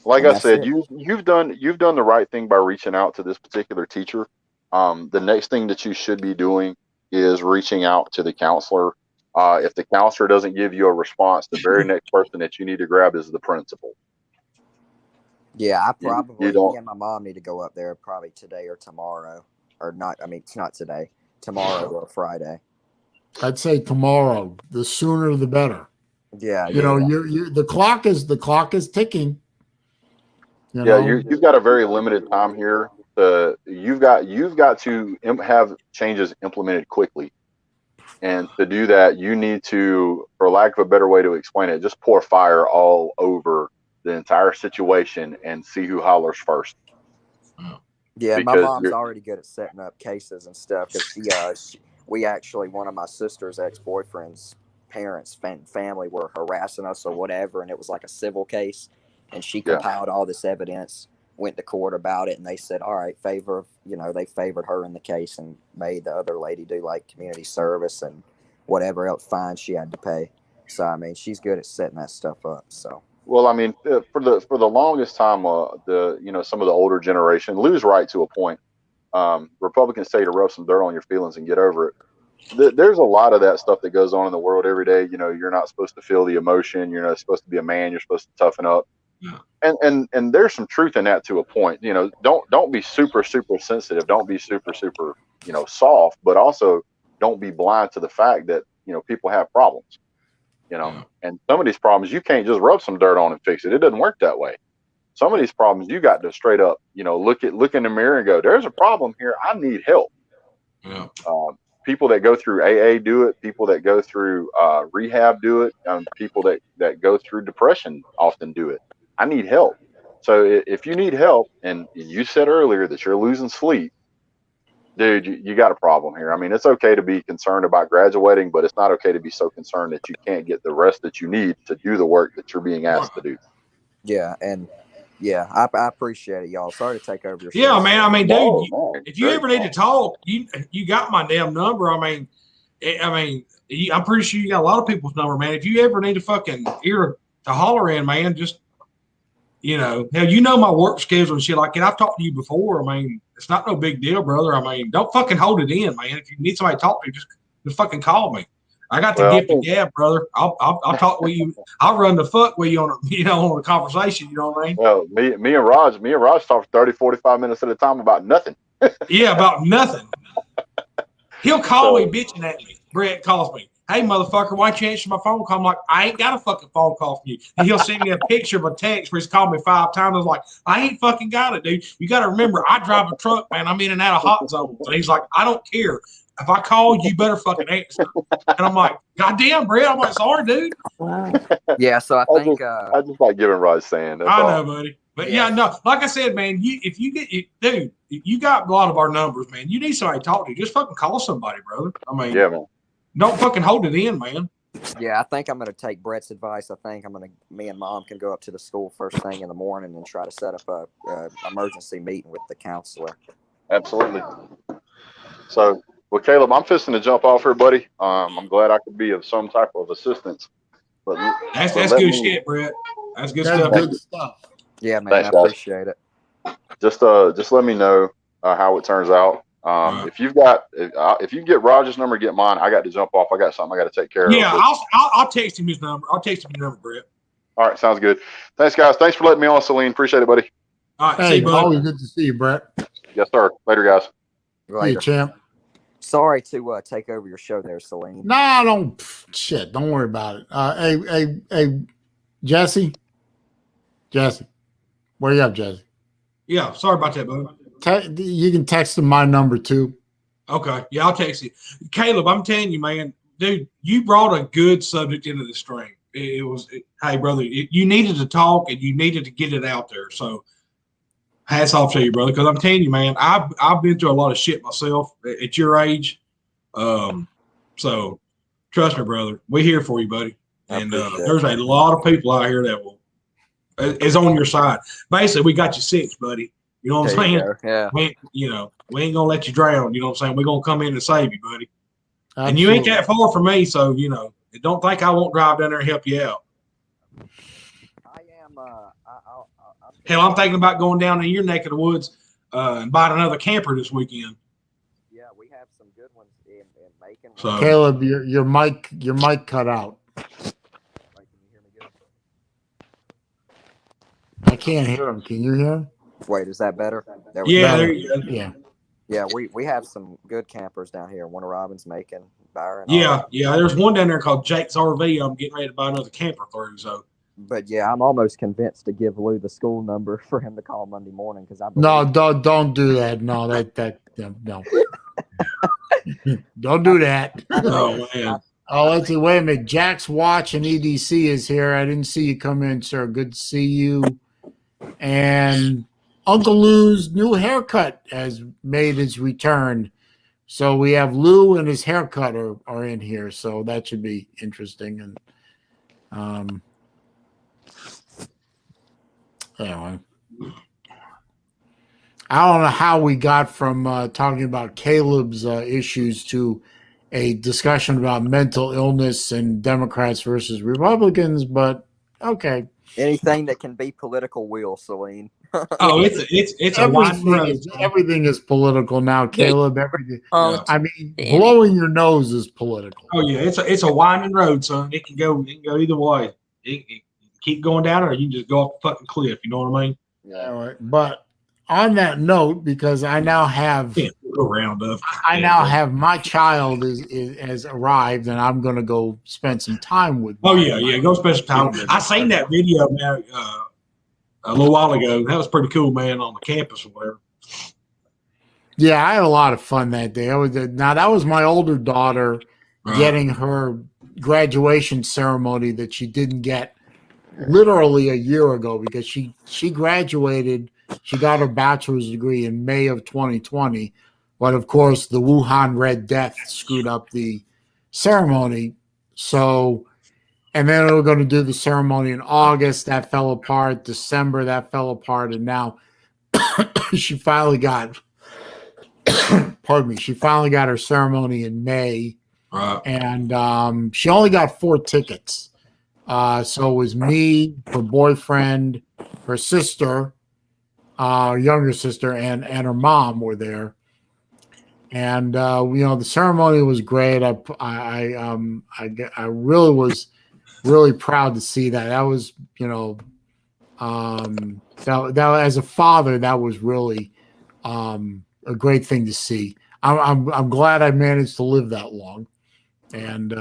Like I said, you've done the right thing by reaching out to this particular teacher. The next thing that you should be doing is reaching out to the counselor. If the counselor doesn't give you a response, the very next person that you need to grab is the principal. Yeah, I probably, me and my mom need to go up there probably today or tomorrow, or not. I mean, it's not today, tomorrow or Friday. I'd say tomorrow. The sooner the better. Yeah, the clock is ticking. You've got a very limited time here. You've got to have changes implemented quickly, and to do that, you need to, for lack of a better way to explain it, just pour fire all over the entire situation and see who hollers first. Yeah, my mom's already good at setting up cases and stuff because we actually, one of my sister's ex-boyfriend's parents family were harassing us or whatever, and it was like a civil case, and she compiled all this evidence, went to court about it, and they said, all right, they favored her in the case and made the other lady do like community service and whatever else fine she had to pay. So I mean, she's good at setting that stuff up. So well, I mean, for the longest time, some of the older generation, Lou's right to a point. Republicans say to rub some dirt on your feelings and get over it. There's a lot of that stuff that goes on in the world every day. You're not supposed to feel the emotion. You're not supposed to be a man. You're supposed to toughen up. And there's some truth in that to a point. Don't be super sensitive. Don't be super soft. But also don't be blind to the fact that people have problems. And some of these problems you can't just rub some dirt on and fix it. It doesn't work that way. Some of these problems you got to straight up, look in the mirror and go, there's a problem here. I need help. Yeah. People that go through AA do it. People that go through rehab do it. People that go through depression often do it. I need help. So if you need help, and you said earlier that you're losing sleep, dude, you got a problem here. I mean, it's okay to be concerned about graduating, but it's not okay to be so concerned that you can't get the rest that you need to do the work that you're being asked to do. Yeah, and Yeah, I appreciate it, y'all. Sorry to take over your show. Yeah, man. I mean, dude, No, man, if you ever need to talk, you got my damn number. I'm pretty sure you got a lot of people's number, man. If you ever need a fucking ear to holler in, man, just hell, my work schedule and shit like that. I've talked to you before. I mean, it's not no big deal, brother. I mean, don't fucking hold it in, man. If you need somebody to talk to, just fucking call me. I got the gift of gab, brother. I'll talk with you. I'll run the fuck with you on on a conversation. You know what I mean? Well, me and Raj talk for 30, 45 minutes at a time about nothing. Yeah, about nothing. He'll call me bitching at me. Brett calls me. Hey, motherfucker, why don't you answer my phone call? I'm like, I ain't got a fucking phone call from you. And he'll send me a picture of a text where he's called me 5 times. I was like, I ain't fucking got it, dude. You got to remember, I drive a truck, man. I'm in and out of hot zones. And he's like, I don't care. If I call, you better fucking answer. And I'm like, goddamn, Brett. I'm like, sorry, dude. Wow. Yeah, so I think I just like giving Raj sand. I know, buddy. But yeah, no, like I said, man, if you got a lot of our numbers, man. You need somebody to talk to. Just fucking call somebody, brother. I mean, yeah, man. Don't fucking hold it in, man. Yeah, I think I'm going to take Brett's advice. I think me and Mom can go up to the school first thing in the morning and try to set up a emergency meeting with the counselor. Absolutely. So, well, Caleb, I'm fisting to jump off here, buddy. I'm glad I could be of some type of assistance. But that's good shit, Brett. That's good stuff. Good stuff. Yeah, man, Thanks, I appreciate it. Just let me know how it turns out. If you get Roger's number, get mine. I got to jump off. I got something I got to take care of. Yeah, I'll text him his number. I'll text him your number, Brett. All right, sounds good. Thanks, guys. Thanks for letting me on, Saleen. Appreciate it, buddy. All right, Hey, see you, buddy. always good to see you, Brett. Yes, sir. Later, guys. See you, Later. champ. Sorry to take over your show there, Saleen. No, don't worry about it. Hey, Jesse, where you at, Jesse? Yeah, sorry about that, bud. You can text him my number too. Okay, yeah, I'll text you. Caleb, I'm telling you, man, dude, you brought a good subject into the stream. Hey, brother, you needed to talk and you needed to get it out there. So, hats off to you, brother. Because I'm telling you, man, I've been through a lot of shit myself at your age. So, trust me, brother, we're here for you, buddy. And there's a lot of people out here that is on your side. Basically, we got you 6, buddy. You know what I'm saying? Yeah. We ain't gonna let you drown. You know what I'm saying? We're gonna come in and save you, buddy. Absolutely. And you ain't that far from me, so don't think I won't drive down there and help you out. I am. Hell, I'm thinking about going down in your neck of the woods and buying another camper this weekend. Yeah, we have some good ones in Macon. So, Caleb, your mic cut out. Wait, can you hear me good? I can't hear him. Can you hear him? Wait, is that better? there go. you go. Yeah. Yeah, we have some good campers down here. Warner Robins, Macon, Byron. Yeah. There's one down there called Jake's RV. I'm getting ready to buy another camper through. So, But yeah, I'm almost convinced to give Lou the school number for him to call Monday morning because I No, don't do that. No, no. Don't do that. oh man, Oh, let's see. Wait a minute. Jack's Watch and EDC is here. I didn't see you come in, sir. Good to see you. And Uncle Lou's new haircut has made its return. So we have Lou and his haircut are in here. So that should be interesting. And anyway, I don't know how we got from talking about Caleb's issues to a discussion about mental illness and Democrats versus Republicans, but okay. anything that can be political will, Saleen. oh, it's a wide road. Everything is political now, Caleb. Everything. Oh, I mean, blowing your nose is political. Oh yeah, it's a winding road, son. It can go either way. It keep going down, or you can just go off the fucking cliff. You know what I mean? Yeah. All right. But on that note, because I now have go round up. I now have my child has arrived, and I'm going to go spend some time with. Oh yeah, go spend some time. I seen that video, man, a little while ago. That was pretty cool, man, on the campus or whatever. Yeah, I had a lot of fun that day. That was my older daughter getting her graduation ceremony that she didn't get literally a year ago because she graduated. She got her bachelor's degree in May of 2020, but of course the Wuhan Red Death screwed up the ceremony. So And then we were going to do the ceremony in August. That fell apart. December, that fell apart. And now she finally got, pardon me, she finally got her ceremony in May. Right. And she only got 4 tickets. So it was me, her boyfriend, her sister, younger sister, and her mom were there. And the ceremony was great. I really was really proud to see that. That was, that as a father, that was really a great thing to see. I'm glad I managed to live that long. And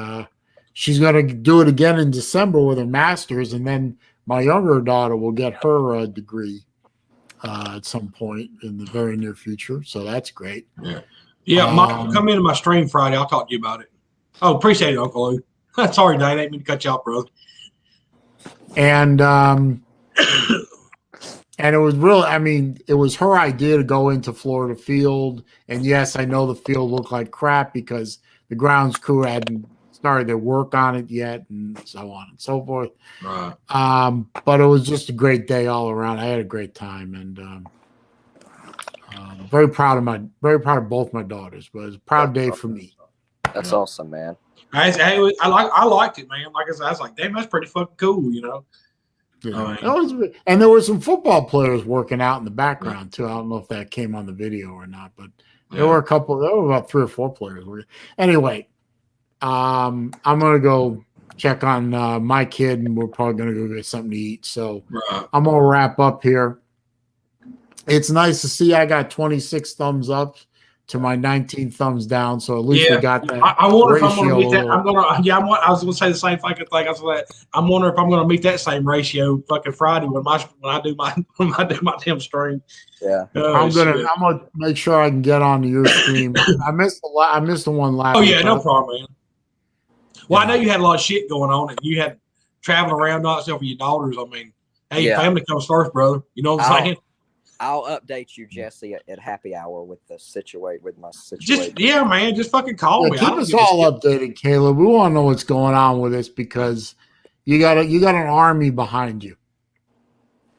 she's going to do it again in December with her master's, and then my younger daughter will get her degree at some point in the very near future. So that's great. Yeah, Mike, come into my stream Friday. I'll talk to you about it. Oh, appreciate it, Uncle Lou. Sorry, Dave. I didn't mean to cut you off, brother. And it was really, I mean, it was her idea to go into Florida Field. And yes, I know the field looked like crap because the grounds crew hadn't started their work on it yet, and so on and so forth. Right. But it was just a great day all around. I had a great time, and very proud of both my daughters. But it was a proud day for me. That's awesome, man. I liked it, man. Like I said, I was like, damn, that's pretty fucking cool, Yeah. And there were some football players working out in the background too. I don't know if that came on the video or not, but there were about 3 or 4 players. Anyway, I'm gonna go check on my kid, and we're probably gonna go get something to eat. So I'm gonna wrap up here. It's nice to see I got 26 thumbs up to my 19 thumbs down. So at least we got that. I wonder if I'm going to meet that. I was going to say the same fucking thing. I'm wondering if I'm going to meet that same ratio fucking Friday when I do my damn stream. Yeah. I'm gonna make sure I can get onto your stream. I missed the one last. Oh yeah, no problem, man. Well, I know you had a lot of shit going on, and you had traveling around, not yourself with your daughters. I mean, hey, family comes first, brother. You know what I'm saying? I'll update you, Jesse, at happy hour with my situation. Just fucking call me. Keep us all updated, Caleb. We want to know what's going on with this because you got an army behind you.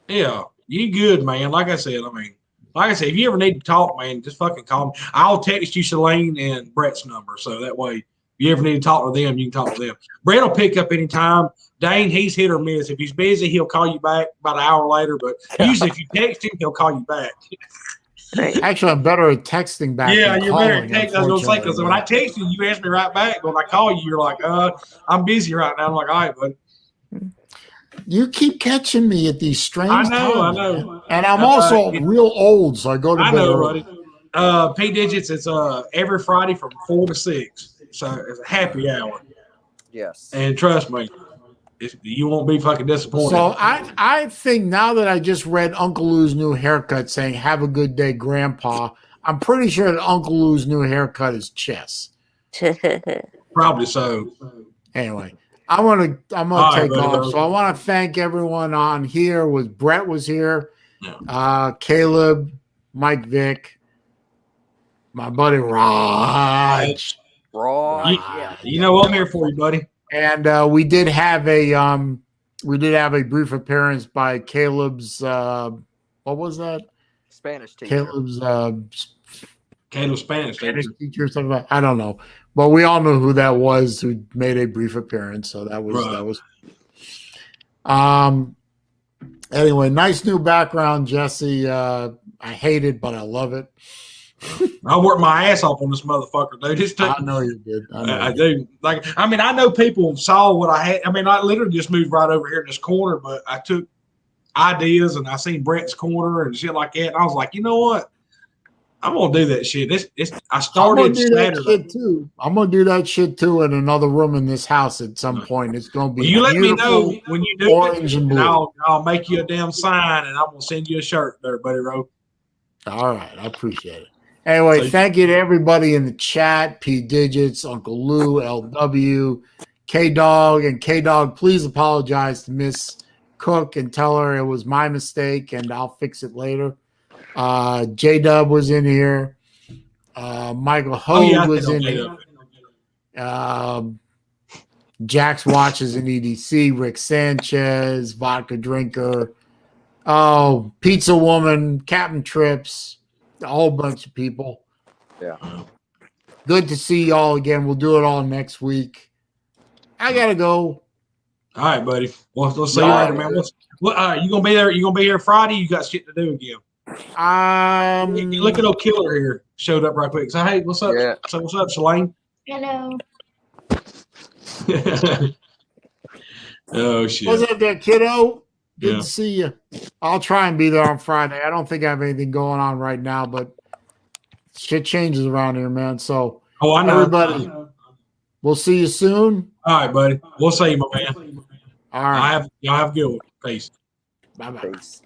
Yeah, you good, man. Like I said, if you ever need to talk, man, just fucking call me. I'll text you Saleen and Brett's number, so that way if you ever need to talk to them, you can talk to them. Brett will pick up anytime. Dane, he's hit or miss. If he's busy, he'll call you back about an hour later. But usually, if you text him, he'll call you back. Actually, I'm better at texting back. Yeah, than you're calling, better at texting. I was going to say, because when I text you, you ask me right back. But when I call you, you're like, I'm busy right now. I'm like, all right, bud. You keep catching me at these strange times. I know. Man. And I'm also real old, so I go to bed early. P Digits, it's every Friday from 4 to 6. So it's a happy hour. Yes. And trust me, you won't be fucking disappointed. So I think now that I just read Uncle Lou's new haircut saying "Have a good day, Grandpa," I'm pretty sure that Uncle Lou's new haircut is Chess. Probably so. Anyway, I'm gonna take off. So I want to thank everyone on here. Brett was here, Caleb, Mike Vick, my buddy Raj. You know I'm here for you, buddy. And we did have a brief appearance by Caleb's what was that? Spanish teacher. Caleb's Spanish teacher or something. I don't know, but we all know who that was who made a brief appearance. So that was. Anyway, nice new background, Jesse. I hate it, but I love it. I worked my ass off on this motherfucker, dude. I know you did. I do. I know people saw what I had. I literally just moved right over here in this corner, but I took ideas and I seen Brett's corner and shit like that. And I was like, you know what? I'm gonna do that shit. I started Saturday too. I'm gonna do that shit too in another room in this house at some point. It's gonna be. You let me know when you do orange it, and blue. and I'll make you a damn sign, and I'm gonna send you a shirt there, buddy. Ro. All right, I appreciate it. Anyway, thank you to everybody in the chat, P Digits, Uncle Lou, LW, K-Dog, and K-Dog, please apologize to Miss Cook and tell her it was my mistake and I'll fix it later. J-Dub was in here. Michael Hogue was in here. Jax Watches and EDC, Rick Sanchez, Vodka Drinker, oh, Pizza Woman, Captain Trips, a whole bunch of people. Yeah. Good to see y'all again. We'll do it all next week. I gotta go. All right, buddy. Well, let's see you later, man. You gonna be there? You gonna be here Friday? You got shit to do again. Look at old Killer here. Showed up right quick. So hey, what's up? Yeah. So what's up, Saleen? Hello. Oh shit. What's up there, kiddo? Good Yeah. to see you. I'll try and be there on Friday. I don't think I have anything going on right now, but shit changes around here, man. So Oh, I know. everybody, we'll see you soon. All right, buddy. We'll see you, my man. All right. Y'all have a good one. Peace. Bye-bye. Peace.